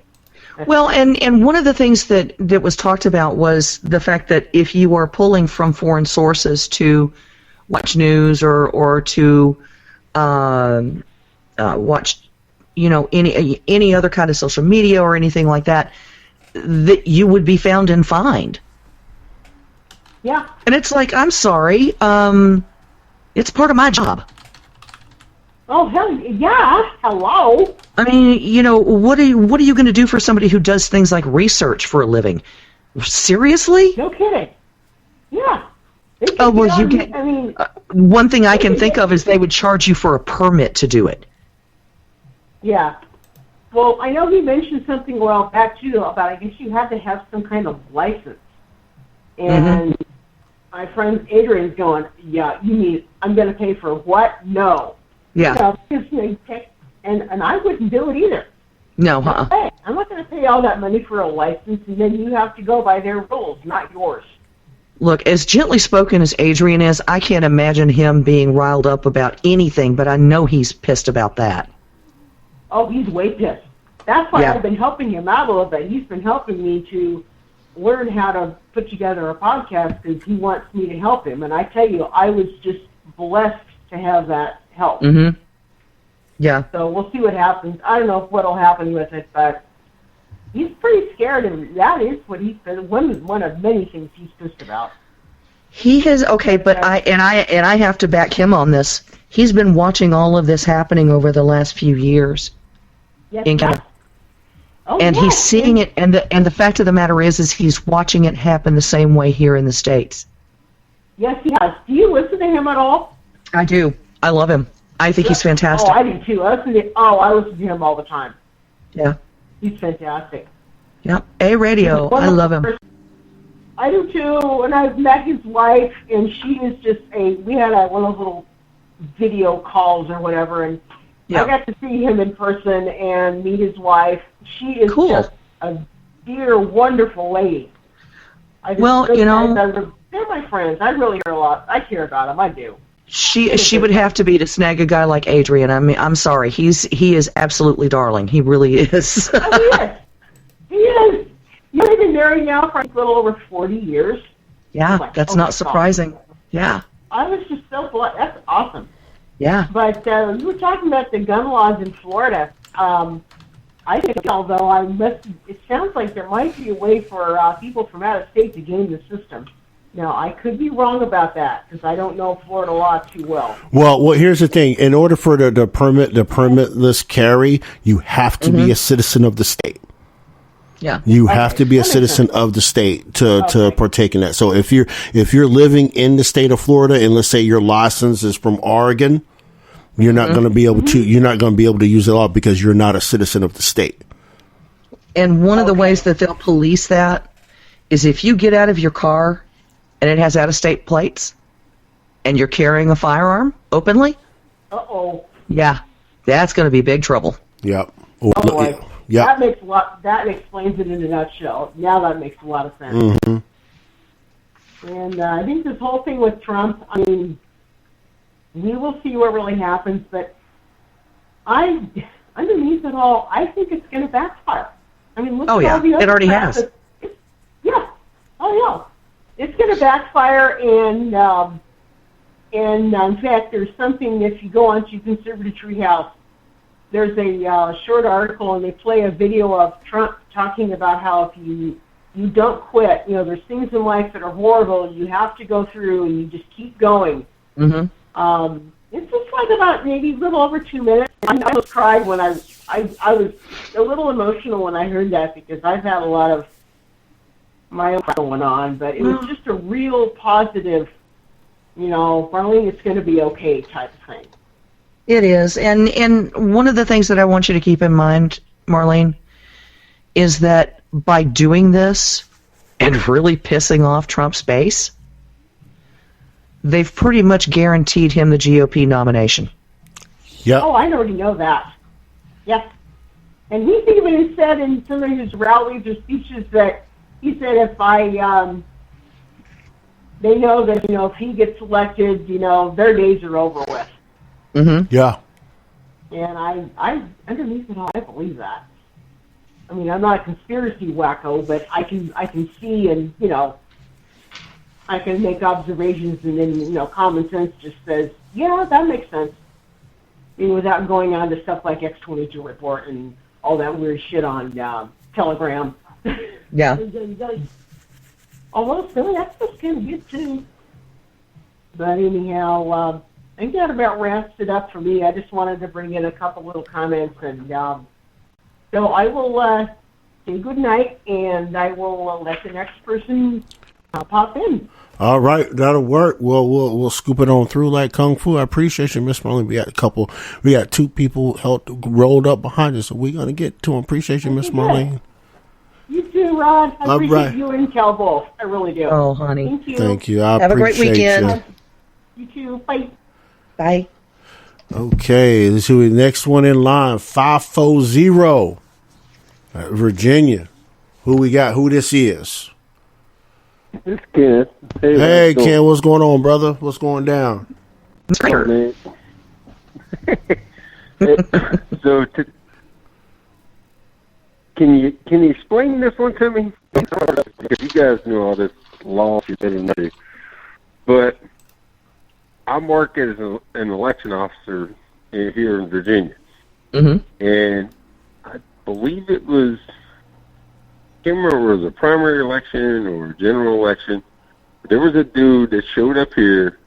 Well, and one of the things that was talked about was the fact that if you are pulling from foreign sources to watch news or to watch, any other kind of social media or anything like that, that you would be found and fined. Yeah. And it's like, I'm sorry, it's part of my job. Oh, hell yeah. Hello. I mean, what are you going to do for somebody who does things like research for a living? Seriously? No kidding. Yeah. Oh, well, you get. One thing I can think of is they would charge you for a permit to do it. Yeah. Well, I know he mentioned something a while back too about I guess you have to have some kind of license. And my friend Adrian's going, yeah, you mean I'm going to pay for what? No. Yeah. And I wouldn't do it either. No, Hey, I'm not going to pay all that money for a license, and then you have to go by their rules, not yours. Look, as gently spoken as Adrian is, I can't imagine him being riled up about anything, but I know he's pissed about that. Oh, he's way pissed. That's why I've been helping him out a little bit. He's been helping me to learn how to put together a podcast because he wants me to help him. And I tell you, I was just blessed to have that help. Mm-hmm. Yeah. So we'll see what happens. I don't know what will happen with it, but he's pretty scared, and that is what he's been one of many things he's pissed about. He has but I have to back him on this. He's been watching all of this happening over the last few years. Yes. And he's seeing it, and the fact of the matter is he's watching it happen the same way here in the States. Yes, he has. Do you listen to him at all? I do. I love him. I think he's fantastic. Oh, I do too. I listen to him all the time. Yeah. He's fantastic. Yep. A-Radio. I love him. I do too. And I've met his wife, and she is just we had one of those little video calls or whatever, and I got to see him in person and meet his wife. She is just a dear, wonderful lady. They're my friends. I really care a lot. I care about them. I do. She would have to be to snag a guy like Adrian. I mean, I'm sorry. He is absolutely darling. He really is. Oh, he is. You've been married now for a little over 40 years. Yeah, that's not surprising. God. Yeah. I was just so blessed. That's awesome. Yeah. But you were talking about the gun laws in Florida. I think, although it sounds like there might be a way for people from out of state to game the system. Now, I could be wrong about that because I don't know Florida law too well. Well, here's the thing. In order for the permitless carry, you have to be a citizen of the state. Yeah. You have to be a citizen of the state to partake in that. So if you're living in the state of Florida and let's say your license is from Oregon, you're not going to be able to use it all because you're not a citizen of the state. And one of the ways that they'll police that is if you get out of your car and it has out-of-state plates, and you're carrying a firearm openly, yeah, that's going to be big trouble. Yep. Yeah. That makes that explains it in a nutshell. Now that makes a lot of sense. Mm-hmm. And I think this whole thing with Trump, I mean, we will see what really happens, but underneath it all, I think it's going to backfire. I mean, look at all the other it already has. It's going to backfire, and in fact, there's something, if you go onto Conservative Treehouse, there's a short article, and they play a video of Trump talking about how if you don't quit, there's things in life that are horrible, you have to go through, and you just keep going. Mm-hmm. It's just like about maybe a little over 2 minutes. I almost cried when I was a little emotional when I heard that because I've had a lot of my own going on, but it was just a real positive, Marlene, it's going to be okay type of thing. It is. And one of the things that I want you to keep in mind, Marlene, is that by doing this and really pissing off Trump's base, they've pretty much guaranteed him the GOP nomination. Yeah. Oh, I already know that. Yes. And he even said in some of his rallies or speeches that he said if they know that, if he gets elected, their days are over with. Mm-hmm. Yeah. And I underneath it all, I believe that. I mean, I'm not a conspiracy wacko, but I can see and, I can make observations and then, common sense just says, yeah, that makes sense. I mean, without going on to stuff like X-22 report and all that weird shit on Telegram. Yeah. Although, silly, that's just kind of good, too. But anyhow, I think that about wraps it up for me. I just wanted to bring in a couple little comments. And so I will say good night, and I will let the next person pop in. All right, that'll work. We'll scoop it on through like Kung Fu. I appreciate you, Miss Marlene. We got 2 people rolled up behind us, so we're gonna get to them. Appreciate you, Miss Marlene. You too, Rod. I appreciate right. you and Cal both. I really do. Oh, honey. Thank you. Thank you. I Have a great appreciate weekend. You too. Bye. Bye. Okay, let's see the next one in line. 540, Virginia. Who we got? Who this is? It's Ken. Hey, Ken, what's going on, brother? What's going down? Oh, man. So, can you explain this one to me? Because you guys know all this law you didn't know. But I'm working as an election officer here in Virginia. Mm-hmm. And I believe it was, I can't remember if it was a primary election or a general election. But there was a dude that showed up here.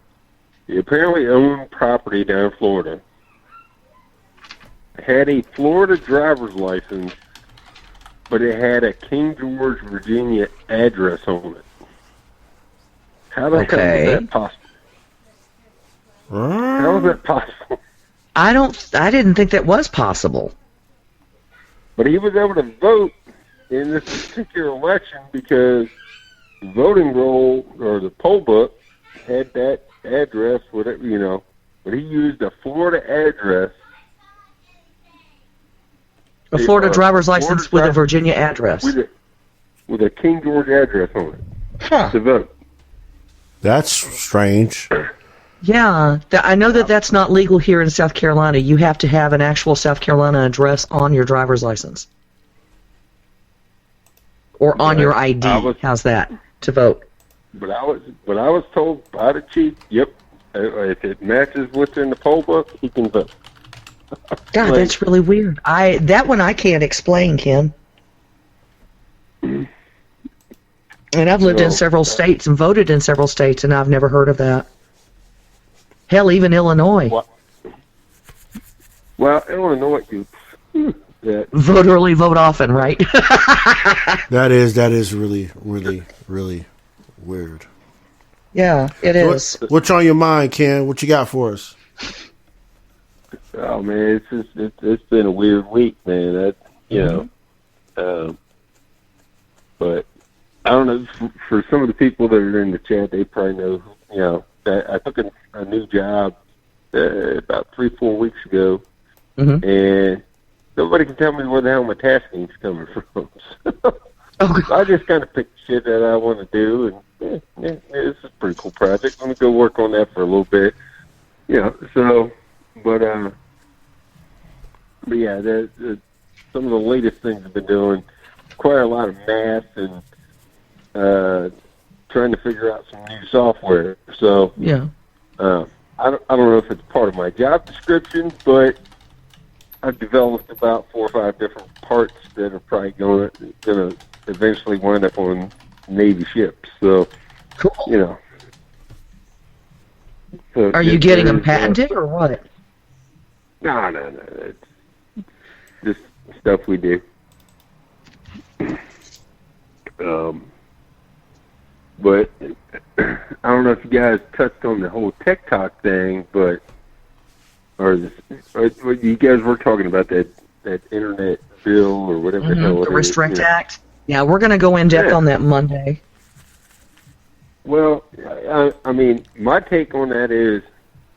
He apparently owned property down in Florida. Had a Florida driver's license, but it had a King George, Virginia address on it. How the hell is that possible? How is that possible? I didn't think that was possible. But he was able to vote in this particular election because the voting roll or the poll book had that address, whatever, but he used a Florida address. A Florida driver's license with a Virginia address. With a King George address on it to vote. That's strange. Yeah, I know that that's not legal here in South Carolina. You have to have an actual South Carolina address on your driver's license. Or on your ID. How's that? To vote. But I was told by the chief, yep, if it matches what's in the poll book, he can vote. God, that's really weird. That one I can't explain, Ken. And I've lived in several states and voted in several states, and I've never heard of that. Hell, even Illinois. Well, Illinois, vote early, vote often, right? That is really, really, really weird. Yeah, it is. What's on your mind, Ken? What you got for us? Oh man, it's been a weird week, man. But I don't know, for some of the people that are in the chat, they probably know, that I took a new job about 3-4 weeks ago, and nobody can tell me where the hell my tasking's coming from. So I just kind of picked shit that I want to do, and this is a pretty cool project. Let me go work on that for a little bit. But yeah, some of the latest things I've been doing, quite a lot of math and trying to figure out some new software. So yeah, I don't know if it's part of my job description, but I've developed about 4 or 5 different parts that are probably going to eventually wind up on Navy ships. So cool. So Are you getting them patented or what? No. It's just stuff we do. But I don't know if you guys touched on the whole TikTok thing, or you guys were talking about that internet bill or whatever the hell it the Restrict Act. Yeah, we're going to go in depth on that Monday. Well, I mean, my take on that is,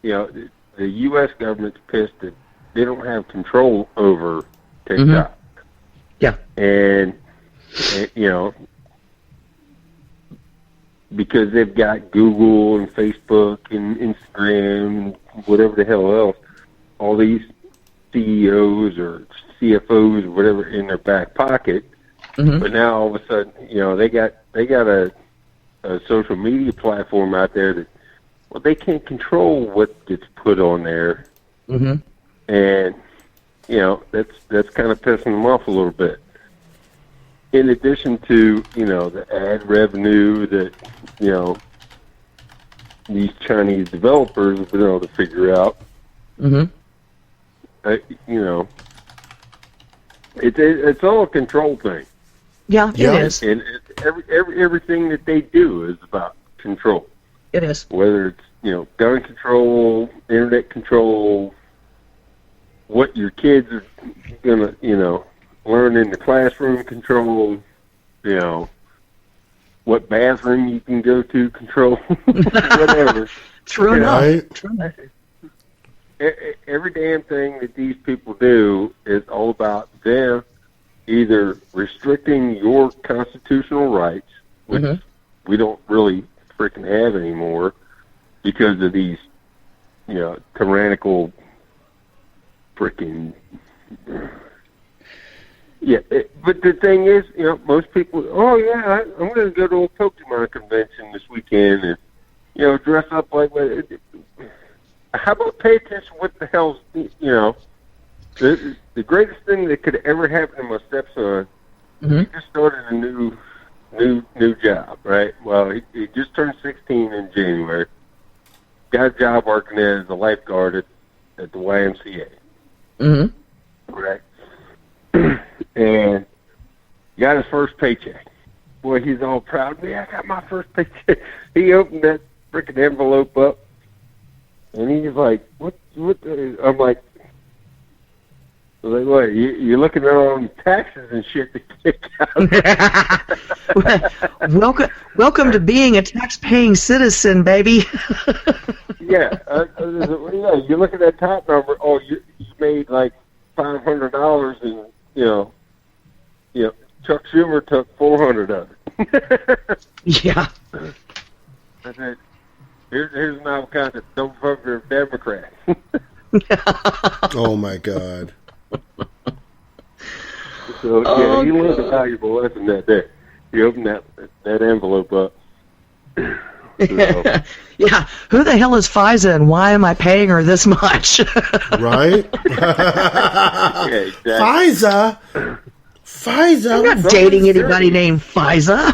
the U.S. government's pissed that they don't have control over TikTok. Yeah. And because they've got Google and Facebook and Instagram and whatever the hell else, all these CEOs or CFOs or whatever in their back pocket. But now all of a sudden, they got a social media platform out there that, well, they can't control what gets put on there. And, that's kind of pissing them off a little bit. In addition to, the ad revenue that, these Chinese developers have been able to figure out, it's all a control thing. Yeah, it is. And everything that they do is about control. It is. Whether it's, gun control, internet control, what your kids are going to, learn in the classroom control, what bathroom you can go to control, whatever. True enough. True enough. Every damn thing that these people do is all about them either restricting your constitutional rights, which we don't really freaking have anymore because of these, tyrannical freaking... Yeah, but the thing is, most people, I'm going to go to a Pokemon convention this weekend and, dress up like... How about pay attention what the hell's, the greatest thing that could ever happen to my stepson, he just started a new job, right? Well, he just turned 16 in January, got a job working as a lifeguard at the YMCA. Right? And got his first paycheck. Boy, he's all proud of me. I got my first paycheck. He opened that freaking envelope up, and he's like, what I'm like, what, you're looking at all the taxes and shit that kicked out. Welcome to being a tax-paying citizen, baby. Yeah, you look at that top number, you made like $500 and, Chuck Schumer took 400 of it. Yeah. I said, here's an avocado. Don't vote for a Democrat. Oh my God. So he learned a valuable lesson that day. He opened that envelope up. So. Yeah, who the hell is FISA and why am I paying her this much? Right? Yeah, exactly. FISA? I'm not dating anybody named FISA.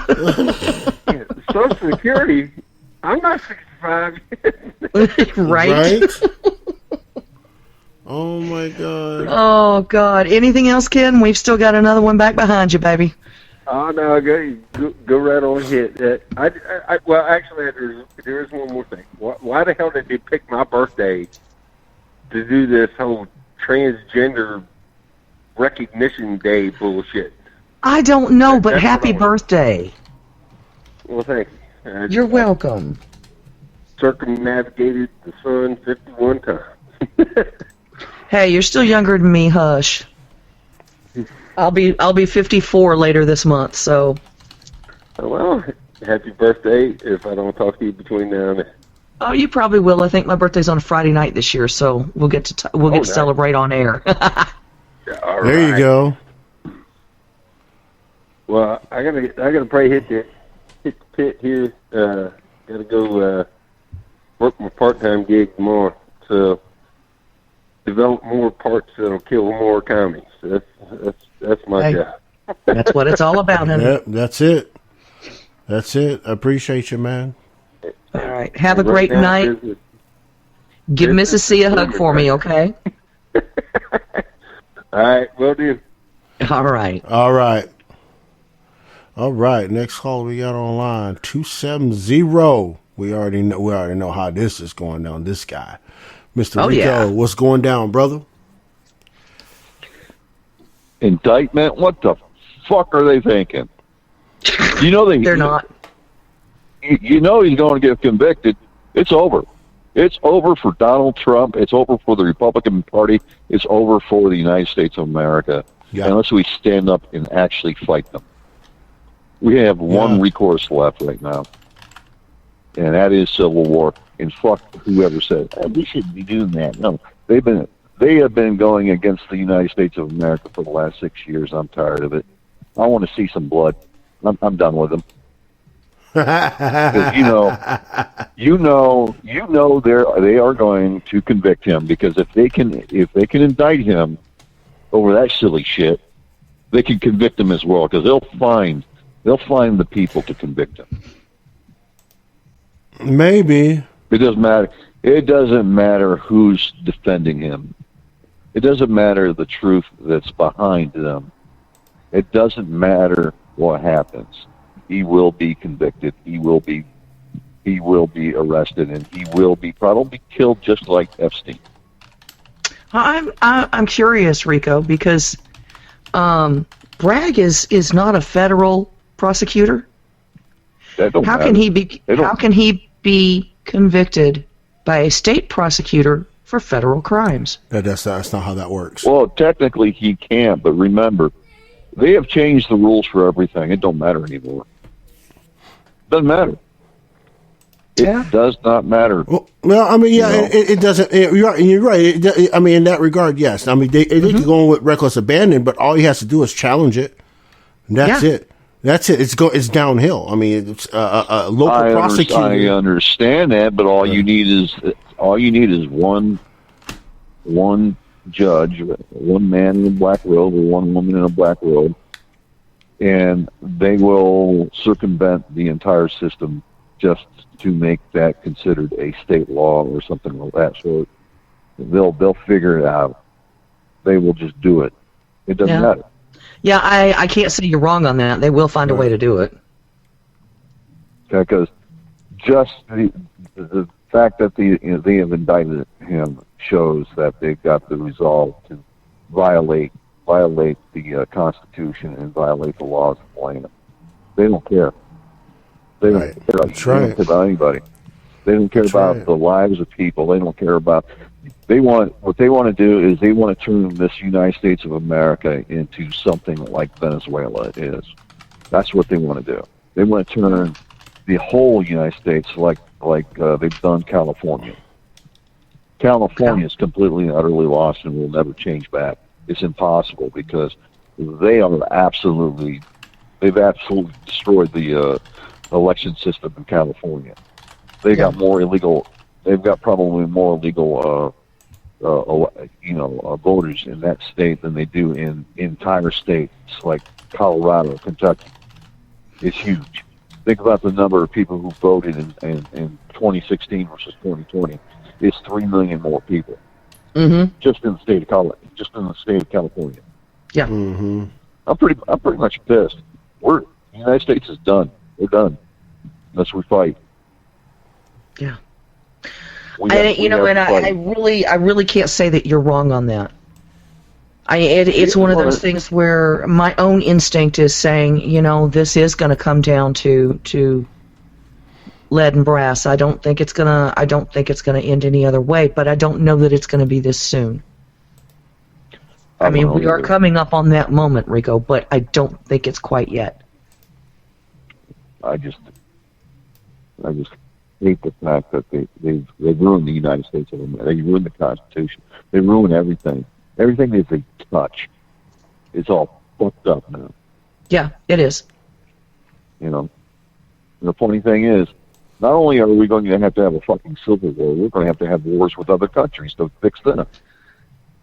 Social Security, I'm not 65 yet. Right? Oh, my God. Oh, God. Anything else, Ken? We've still got another one back behind you, baby. Oh, no, go right on hit. Well, actually, there is one more thing. Why the hell did they pick my birthday to do this whole transgender recognition day bullshit? I don't know, but happy birthday. Well, thank you. You're welcome. Circumnavigated the sun 51 times. Hey, you're still younger than me, hush. I'll be 54 later this month, so. Well, happy birthday if I don't talk to you between now and then. Oh, you probably will. I think my birthday's on a Friday night this year, so we'll get to celebrate on air. All there right. You go. Well, I gotta probably hit the pit here. Gotta go work my part-time gig tomorrow. So develop more parts that'll kill more commies. That's my job. That's what it's all about, honey. Yep, that's it. I appreciate you, man. All right. Have a great night. Give Mrs. C a hug for me, okay? All right, will do. All right. All right. All right. Next call we got online 270. We already know how this is going down. This guy, Mr. Rico, what's going down, brother? Indictment? What the fuck are they thinking? You know they're not. You know he's going to get convicted. It's over. It's over for Donald Trump. It's over for the Republican Party. It's over for the United States of America. Yeah. Unless we stand up and actually fight them. We have one recourse left right now, and that is civil war. And fuck whoever said we shouldn't be doing that. No, they have been going against the United States of America for the last 6 years. I'm tired of it. I want to see some blood. I'm done with them. Because you know they are going to convict him, because if they can indict him over that silly shit, they can convict him as well, because they'll find the people to convict him. Maybe it doesn't matter. It doesn't matter who's defending him. It doesn't matter the truth that's behind them. It doesn't matter what happens. He will be convicted. He will be arrested, and he will be probably killed, just like Epstein. I'm curious, Rico, because Bragg is not a federal prosecutor. How can he be convicted by a state prosecutor for federal crimes? That's not how that works. Well, technically he can't, but remember, they have changed the rules for everything. It don't matter anymore. Doesn't matter. It does not matter. Well, I mean, it doesn't. You're right. I mean, in that regard, yes. I mean, they can go on with reckless abandon, but all he has to do is challenge it. And that's it. That's it. It's downhill. I mean, it's a local prosecutor. I understand that, but all you need is one judge, one man in a black robe, or one woman in a black robe, and they will circumvent the entire system just to make that considered a state law or something like that. So they'll figure it out. They will just do it. It doesn't matter. Yeah, I can't say you're wrong on that. They will find a way to do it. Because just the fact that they have indicted him shows that they've got the resolve to violate the Constitution and violate the laws of the land. They don't care. They don't care about anybody. They don't care about the lives of people. They don't care about. What they want to do is they want to turn this United States of America into something like Venezuela is. That's what they want to do. They want to turn the whole United States like they've done California. California is completely and utterly lost and will never change back. It's impossible, because they've absolutely destroyed the election system in California. They've got probably more illegal voters in that state than they do in entire states like Colorado, Kentucky. It's huge. Think about the number of people who voted in 2016 versus 2020. It's 3 million more people. Just in the state of California. Yeah. I'm pretty much pissed. The United States is done. We're done. Unless we fight. Yeah. I really can't say that you're wrong on that. It's one of those things where my own instinct is saying, this is going to come down to lead and brass. I don't think it's gonna end any other way, but I don't know that it's going to be this soon. I mean, we are coming up on that moment, Rico, but I don't think it's quite yet. I just hate the fact that they've ruined the United States of America. They ruined the Constitution. They ruined everything. Everything that they touch, it's all fucked up now. Yeah, it is. The funny thing is, not only are we going to have a fucking civil war, we're going to have wars with other countries to fix them.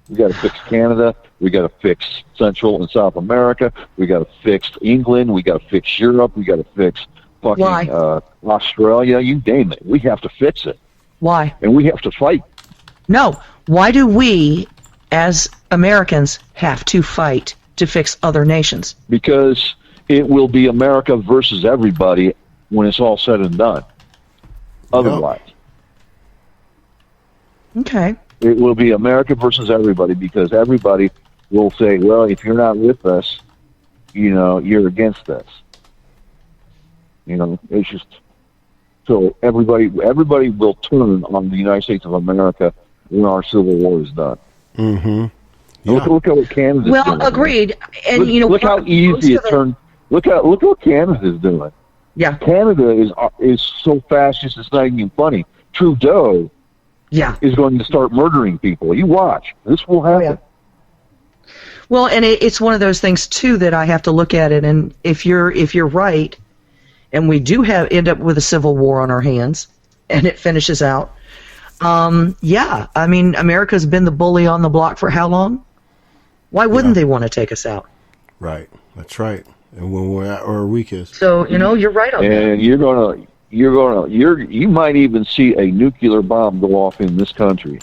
We got to fix Canada. We got to fix Central and South America. We got to fix England. We got to fix Europe. We got to fix fucking Australia. You name it. We have to fix it. Why? And we have to fight. No. Why do we, as Americans, have to fight to fix other nations? Because it will be America versus everybody when it's all said and done. Otherwise. Okay. It will be America versus everybody because everybody will say, well, if you're not with us, you're against us. It's just... So everybody will turn on the United States of America when our Civil War is done. Mm-hmm. Yeah. Look at what Canada's doing. Well, agreed. And look how easy it turned. Look what Canada's doing. Yeah. Canada is so fascist it's not even funny. Trudeau is going to start murdering people. You watch. This will happen. Yeah. Well, and it's one of those things too that I have to look at it, and if you're right, and we do end up with a civil war on our hands, and it finishes out. I mean, America's been the bully on the block for how long? Why wouldn't they want to take us out? Right. That's right. And when we're at our weakest. So, you're right on that. And you might even see a nuclear bomb go off in this country.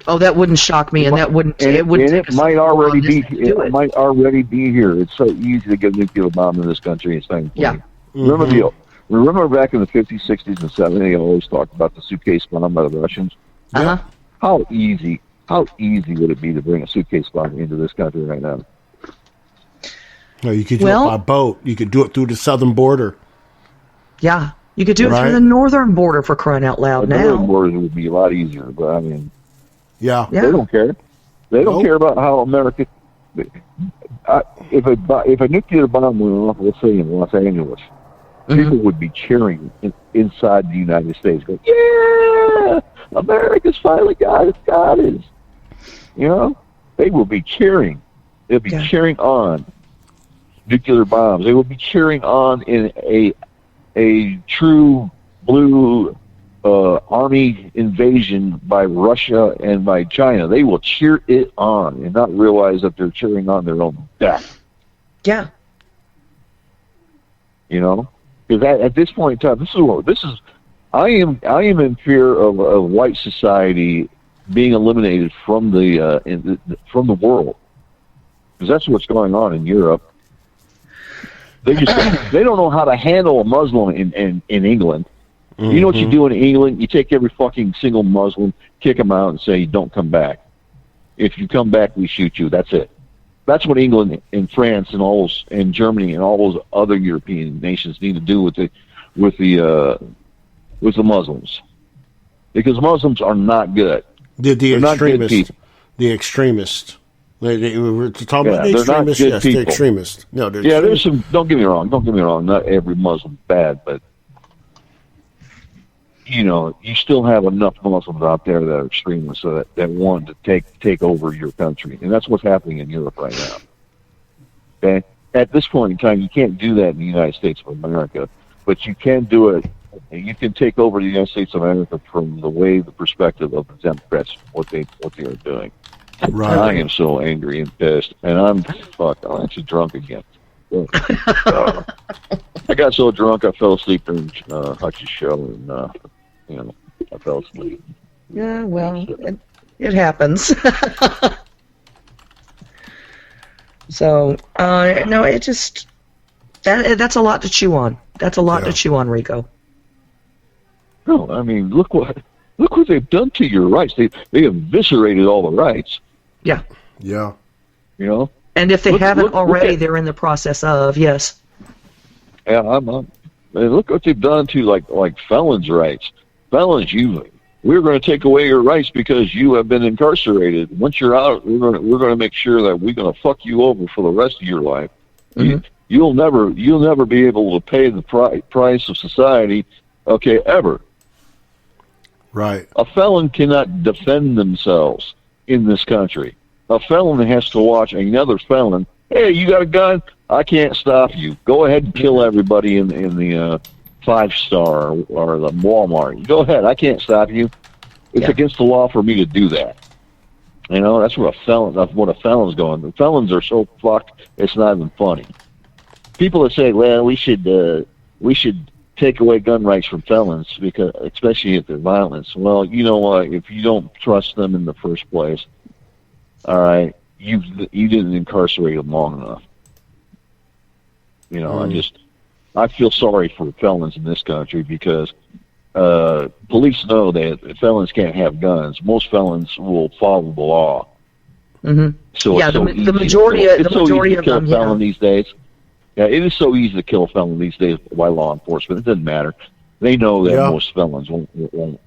Oh, that wouldn't shock me, and that wouldn't. It might already be. It might already be here. It's so easy to get a nuclear bomb in this country. It's not funny. Yeah. Remember back in the 50s, 60s, and 70s, they always talked about the suitcase bomb by the Russians. Uh-huh. How easy would it be to bring a suitcase bomb into this country right now? No, you could do it by boat. You could do it through the southern border. Yeah, you could do it through the northern border, for crying out loud. The northern border would be a lot easier, but I mean, they don't care. They don't care about how America. If a nuclear bomb went off, let's say in Los Angeles, people would be cheering inside the United States, going, "Yeah, America's finally got it." They will be cheering. They'll be cheering on nuclear bombs. They will be cheering on in a true blue army invasion by Russia and by China. They will cheer it on and not realize that they're cheering on their own death. Yeah. Because at this point in time, I am in fear of white society being eliminated from from the world, because that's what's going on in Europe. They don't know how to handle a Muslim in England. Mm-hmm. You know what you do in England? You take every fucking single Muslim, kick them out, and say, "Don't come back. If you come back, we shoot you." That's it. That's what England and France and Germany and all those other European nations need to do with the Muslims, because Muslims are not good. The extremists. We're talking about the extremists. Yes, the extremists. No, there's some. Don't get me wrong. Not every Muslim's bad, but you still have enough Muslims out there that are extremists that want to take over your country, and that's what's happening in Europe right now. Okay, at this point in time, you can't do that in the United States of America, but you can do it. You can take over the United States of America from the perspective of the Democrats, what they are doing. Right. I am so angry and pissed, and I'm actually drunk again. I got so drunk I fell asleep during Hutch's show, and I fell asleep. Yeah, well, it happens. So no, it just that's a lot to chew on. That's a lot to chew on, Rico. No, I mean, look what they've done to your rights. They eviscerated all the rights. Yeah. Yeah. And if they haven't already, they're in the process of, yes. Yeah, look what they've done to like felons' rights. Felons, we're going to take away your rights because you have been incarcerated. Once you're out, we're going to make sure that we're going to fuck you over for the rest of your life. Mm-hmm. You'll never be able to pay the price of society, ever. Right. A felon cannot defend themselves in this country. A felon has to watch another felon. Hey, you got a gun? I can't stop you. Go ahead and kill everybody in the 5-star or the Walmart. Go ahead. I can't stop you. It's against the law for me to do that. That's what a felon's going. The felons are so fucked. It's not even funny. People that say, "Well, we should take away gun rights from felons, because especially if they're violent. Well, you know what? If you don't trust them in the first place, all right, you didn't incarcerate them long enough. You know, I feel sorry for felons in this country, because police know that felons can't have guns. Most felons will follow the law. Mm-hmm. So yeah, it's the majority of them. Felon these days. Yeah, it is so easy to kill a felon these days by law enforcement. It doesn't matter. They know that most felons won't.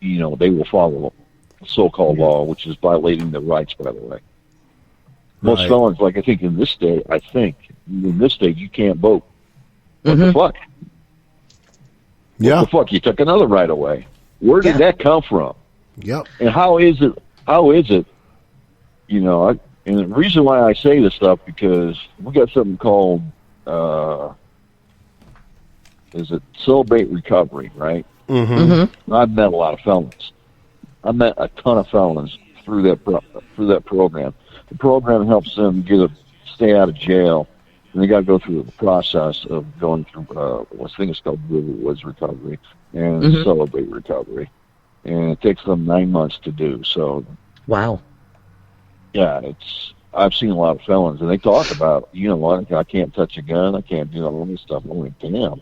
You know, they will follow so-called law, which is violating their rights. By the way, most felons, like I think in this state, you can't vote. What the fuck? Yeah. What the fuck? You took another right away. Where did that come from? Yep. And how is it? You know, and the reason why I say this stuff, because we got something called, Celebrate Recovery, right? Mm-hmm. Mm-hmm. I've met a lot of felons. I met a ton of felons through that program. The program helps them stay out of jail, and they got to go through the process of going through what I think is called Riverwoods Recovery and Celebrate Recovery, and it takes them 9 months to do. So, wow. Yeah, I've seen a lot of felons, and they talk about, you know what, I can't touch a gun, I can't do all this stuff. I'm like, damn.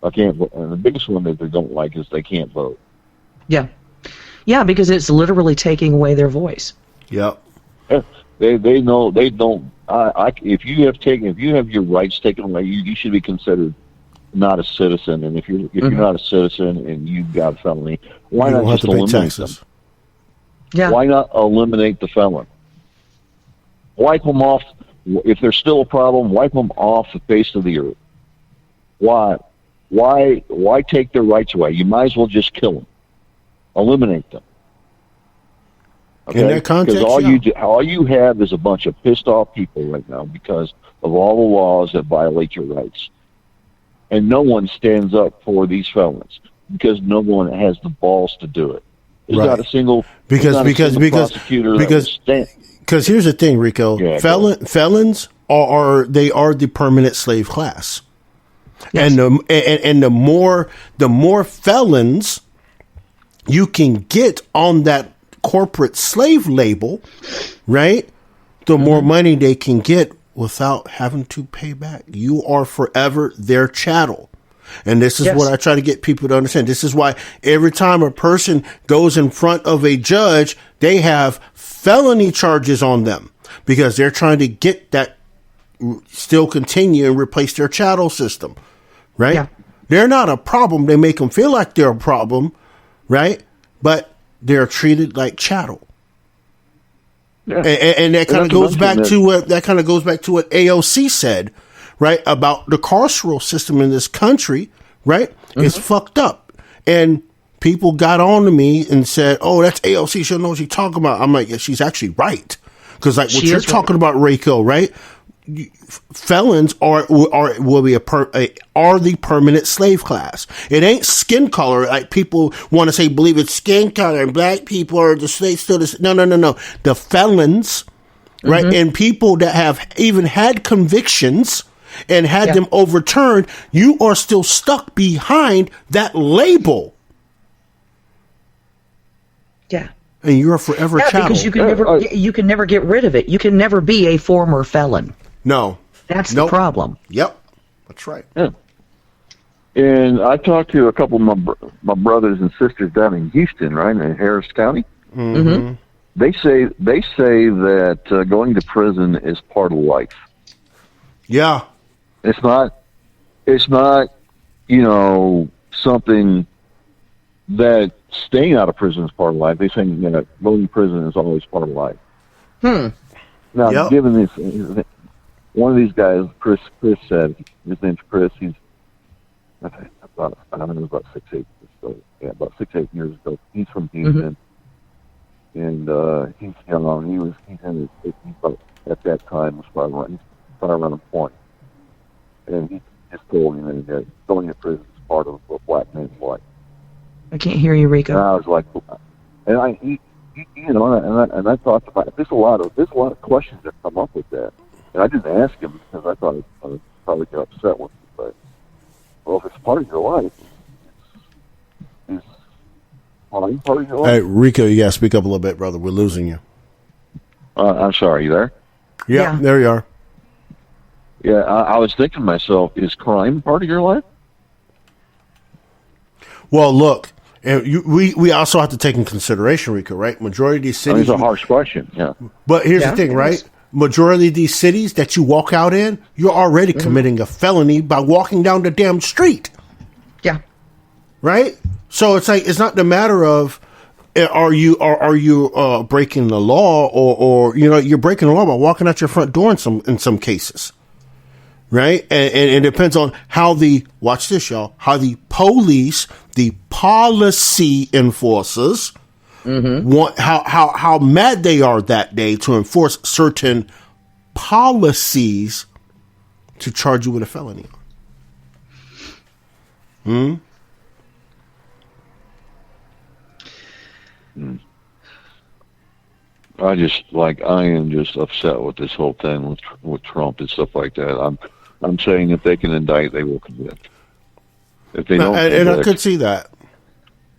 I can't vote. And the biggest one that they don't like is they can't vote. Yeah. Yeah, because it's literally taking away their voice. Yep. Yeah, they know they don't. If you have your rights taken away, you should be considered not a citizen. And if you're not a citizen and you've got a felony, why not just eliminate them? Yeah. Why not eliminate the felon? Wipe them off. If there's still a problem, wipe them off the face of the earth. Why take their rights away? You might as well just kill them. Eliminate them. Okay? In that context, because all you have is a bunch of pissed off people right now because of all the laws that violate your rights. And no one stands up for these felons because no one has the balls to do it. There's not a single prosecutor because here's the thing, Rico. Felons are the permanent slave class. Yes. And the more felons you can get on that corporate slave label, right? The more money they can get without having to pay back. You are forever their chattel. And this is what I try to get people to understand. This is why every time a person goes in front of a judge, they have felony charges on them because they're trying to get that still continue and replace their chattel system, right? Yeah. They're not a problem. They make them feel like they're a problem, right? But they're treated like chattel. Yeah. And that kind of goes back to what AOC said, right, about the carceral system in this country, right? It's fucked up. And people got on to me and said, oh, that's AOC. She'll know what she's talking about. I'm like, yeah, she's actually right. Because like what you're talking about, Reiko, right? Felons are the permanent slave class. It ain't skin color like people want to believe it's skin color and black people are the slaves still. No. The felons, right, and people that have even had convictions and had them overturned, you are still stuck behind that label. Yeah. And you're a forever chattel. Because you can never get rid of it. You can never be a former felon. No. That's the problem. Yep. That's right. Yeah. And I talked to a couple of my brothers and sisters down in Houston, right, in Harris County. Mm-hmm. They say that going to prison is part of life. Yeah. It's not, something that staying out of prison is part of life. They think that going to prison is always part of life. Now, given this, one of these guys, Chris said, his name's Chris, he's about 6-8 years ago. He's from Houston. And he's young. At that time was probably around a point. And he just told me that going to prison is part of a black man's life. I can't hear you, Rico. And I was like, and I thought about it. There's a lot of questions that come up with that. And I didn't ask him because I thought I would probably get upset with him. part of your life. Is crime part of your life? Hey, Rico, you gotta speak up a little bit, brother. We're losing you. I'm sorry, you there? Yeah, there you are. Yeah, I was thinking to myself, is crime part of your life? Well, look, and we also have to take in consideration, Rico, right? Majority of these cities. It's a harsh question, yeah. But here's the thing, right? Majority of these cities that you walk out in, you're already committing a felony by walking down the damn street. Yeah. Right? So it's like, it's not the matter of are you breaking the law or you're breaking the law by walking out your front door in some cases. Right? And it depends on how watch this, y'all, how the police, the policy enforcers, want how mad they are that day to enforce certain policies to charge you with a felony. I am just upset with this whole thing with Trump and stuff like that. I'm saying if they can indict, they will convict. If they don't, and I could see that.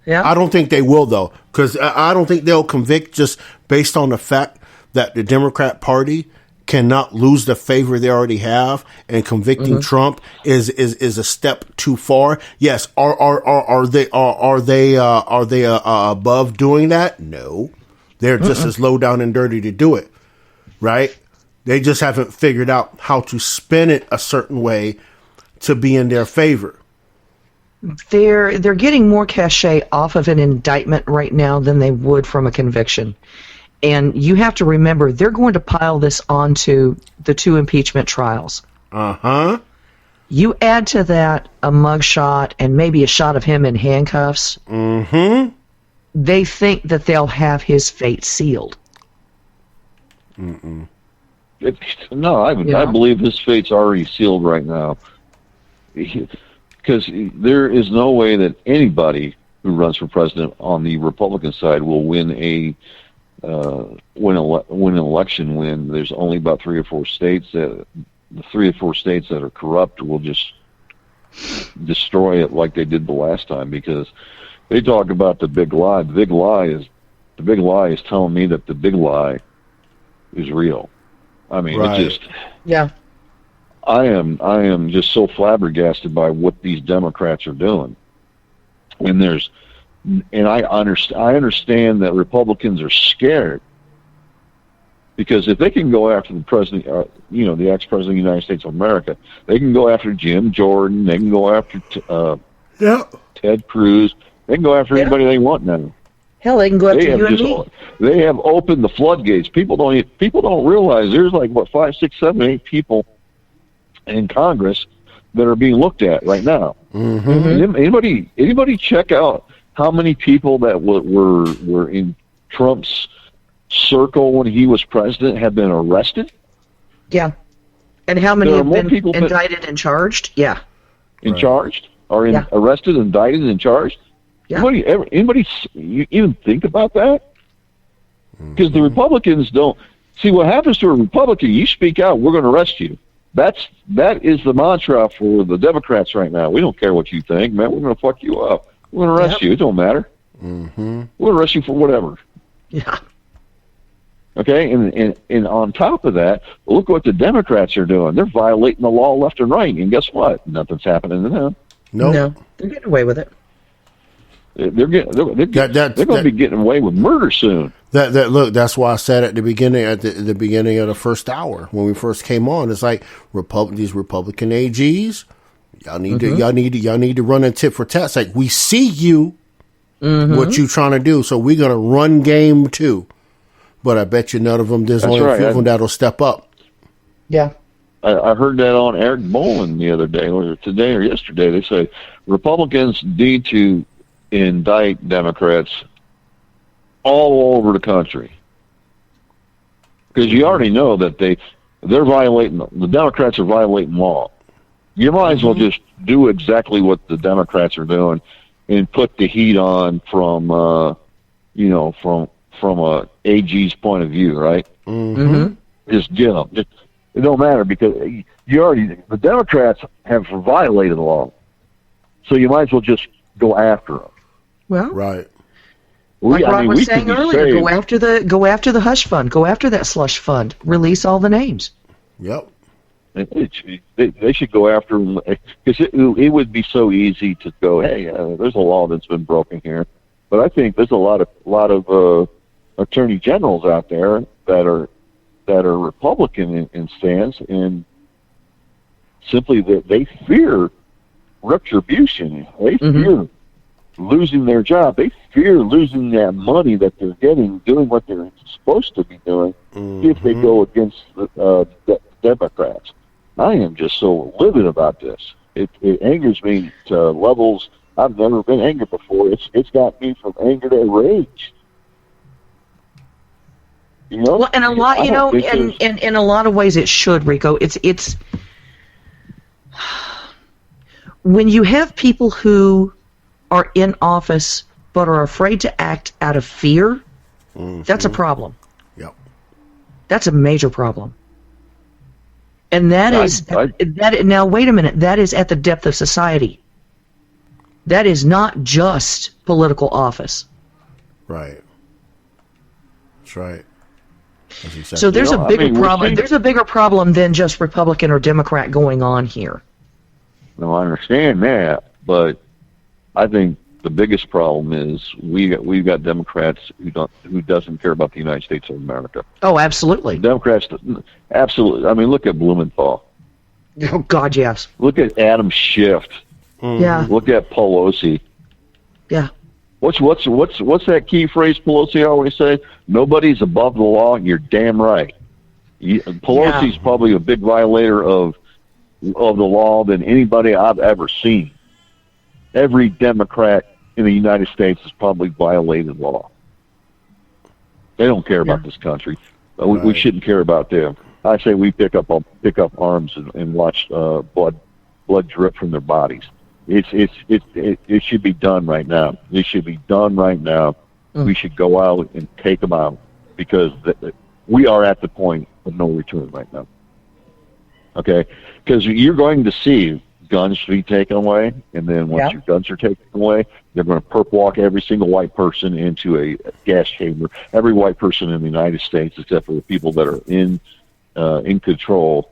Yeah, I don't think they will though, because I don't think they'll convict just based on the fact that the Democrat Party cannot lose the favor they already have, and convicting Trump is a step too far. Yes, are they above doing that? No, they're just as low down and dirty to do it, right? They just haven't figured out how to spin it a certain way to be in their favor. They're getting more cachet off of an indictment right now than they would from a conviction. And you have to remember, they're going to pile this onto the 2 impeachment trials. You add to that a mugshot and maybe a shot of him in handcuffs. They think that they'll have his fate sealed. No, I believe his fate's already sealed right now. Because there is no way that anybody who runs for president on the Republican side will win an election when there's only about 3 or 4 states that the 3 or 4 states that are corrupt will just destroy it like they did the last time, because they talk about the big lie. The big lie is telling me that the big lie is real. I mean, right. It just yeah. I am just so flabbergasted by what these Democrats are doing. And I understand that Republicans are scared, because if they can go after the president, the ex-president of the United States of America, they can go after Jim Jordan, they can go after Ted Cruz, they can go after anybody they want now. Hell, they can go after you and me. They have opened the floodgates. People don't realize there's 5, 6, 7, 8 people in Congress that are being looked at right now. Anybody check out how many people that were in Trump's circle when he was president have been arrested? Yeah. And how many have been indicted and charged? Yeah. Charged? Or arrested, indicted, and charged? Yeah. Anybody even think about that? Because the Republicans don't see what happens to a Republican. You speak out, we're going to arrest you. That is the mantra for the Democrats right now. We don't care what you think, man. We're going to fuck you up. We're going to arrest you. It don't matter. We're going to arrest you for whatever. Yeah. Okay, and on top of that, look what the Democrats are doing. They're violating the law left and right, and guess what? Nothing's happening to them. No, they're getting away with it. They're going to be getting away with murder soon. Look, that's why I said at the beginning of the first hour when we first came on, it's like these Republican AGs, y'all need to run in tit for tat. It's like, we see you, what you trying to do, so we're gonna run game too. But I bet you none of them. There's only a few of them that'll step up. Yeah. I heard that on Eric Bolin the other day, or today or yesterday. They say Republicans need to indict Democrats all over the country, because you already know that they're violating, the Democrats are violating law. You might as well just do exactly what the Democrats are doing and put the heat on from a AG's point of view, right? Just get them. It don't matter, because the Democrats have violated the law. So you might as well just go after them. Well, right. Like Rob was saying earlier, go after the hush fund, go after that slush fund, release all the names. Yep. They should go after them, because it would be so easy to go, hey, there's a law that's been broken here. But I think there's a lot of attorney generals out there that are Republican in stance, and simply that they fear retribution. They fear losing their job. They fear losing that money that they're getting doing what they're supposed to be doing if they go against the Democrats. I am just so livid about this. It angers me to levels I've never been angry before. It's got me from anger to rage. You know? Well, and a lot, you know, and in a lot of ways it should, Rico. It's when you have people who are in office but are afraid to act out of fear, that's a problem. Yep. That's a major problem. And that is now wait a minute, that is at the depth of society. That is not just political office. Right. That's right. That's exactly so there's a bigger problem. There's a bigger problem than just Republican or Democrat going on here. No, I understand that, but I think the biggest problem is we've got Democrats who doesn't care about the United States of America. Oh, absolutely. Democrats, absolutely. I mean, look at Blumenthal. Oh God, yes. Look at Adam Schiff. Yeah. Look at Pelosi. Yeah. What's that key phrase Pelosi always say? Nobody's above the law. You're damn right. Pelosi's probably a big violator of the law than anybody I've ever seen. Every Democrat in the United States has probably violated law. They don't care about this country. We shouldn't care about them. I say we pick up arms and watch blood drip from their bodies. It should be done right now. It should be done right now. We should go out and take them out, because we are at the point of no return right now. Okay? Because you're going to see guns be taken away, and then once your guns are taken away, they're going to perp walk every single white person into a gas chamber. Every white person in the United States, except for the people that are in control,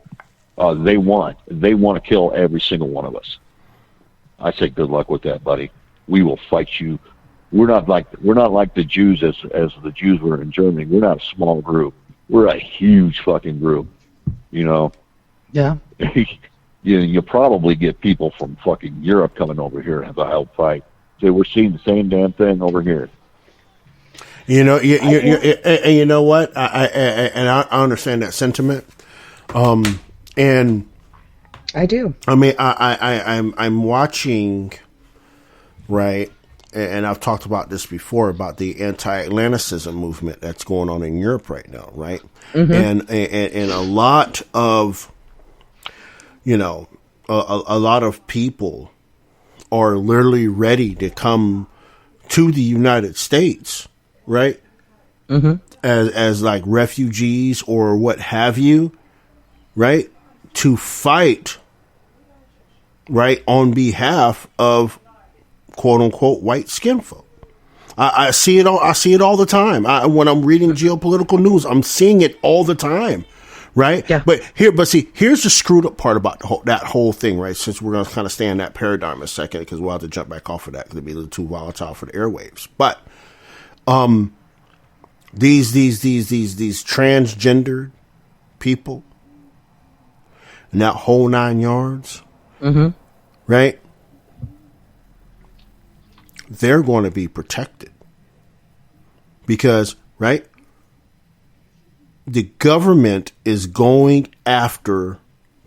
they want to kill every single one of us. I say good luck with that, buddy. We will fight you. We're not like the Jews as the Jews were in Germany. We're not a small group. We're a huge fucking group. You know. Yeah. You'll probably get people from fucking Europe coming over here to help fight. So we're seeing the same damn thing over here. You know, you know what? I understand that sentiment, and I do. I mean, I'm watching, right, and I've talked about this before about the anti-Atlanticism movement that's going on in Europe right now, right? And a lot of, you know, a lot of people are literally ready to come to the United States, right? As like refugees or what have you, right? To fight, right, on behalf of quote unquote white skin folk. I see it all. I see it all the time. When I'm reading geopolitical news, I'm seeing it all the time. Right. Yeah. But here's the screwed up part about that whole thing, right? Since we're going to kind of stay in that paradigm a second, because we'll have to jump back off of that because it'll be a little too volatile for the airwaves. But, these transgendered people, and that whole 9 yards, right? They're going to be protected because, right? The government is going after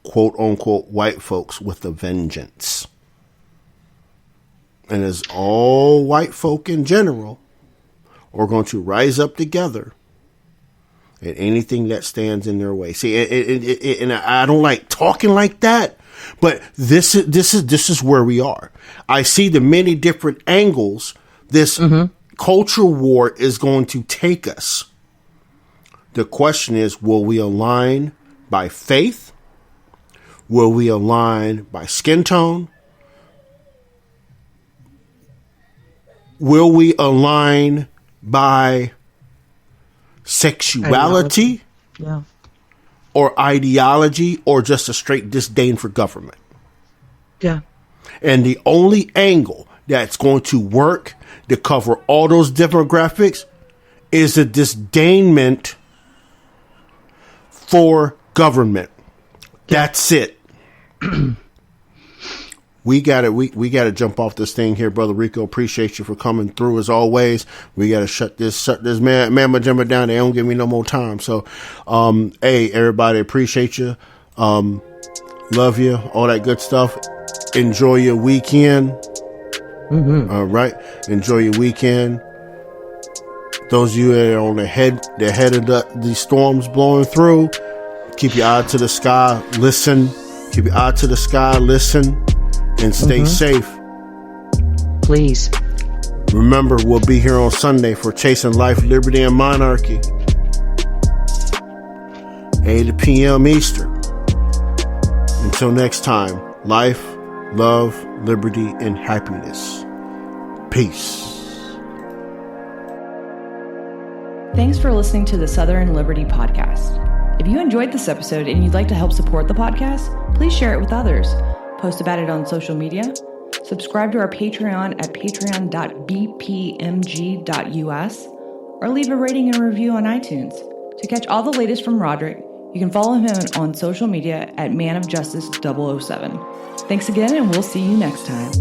quote unquote white folks with a vengeance. And as all white folk in general are going to rise up together and anything that stands in their way. See, and I don't like talking like that, but this is where we are. I see the many different angles this culture war is going to take us. The question is, will we align by faith? Will we align by skin tone? Will we align by sexuality? Yeah. Or ideology, or just a straight disdain for government? Yeah. And the only angle that's going to work to cover all those demographics is a disdainment for government. That's it. We got to jump off this thing here, Brother Rico. Appreciate you for coming through as always. We got to shut this mamma jumper down. They don't give me no more time. So, hey, everybody, appreciate you. Love you. All that good stuff. Enjoy your weekend. Mm-hmm. All right. Enjoy your weekend. Those of you that are on the head of these storms blowing through, keep your eye to the sky. Listen. Keep your eye to the sky. Listen. And stay safe. Please. Remember, we'll be here on Sunday for Chasing Life, Liberty, and Monarchy. 8 p.m. Eastern. Until next time, life, love, liberty, and happiness. Peace. Thanks for listening to the Southern Liberty Podcast. If you enjoyed this episode and you'd like to help support the podcast, please share it with others. Post about it on social media, subscribe to our Patreon at patreon.bpmg.us, or leave a rating and review on iTunes. To catch all the latest from Roderick, you can follow him on social media at manofjustice007. Thanks again, and we'll see you next time.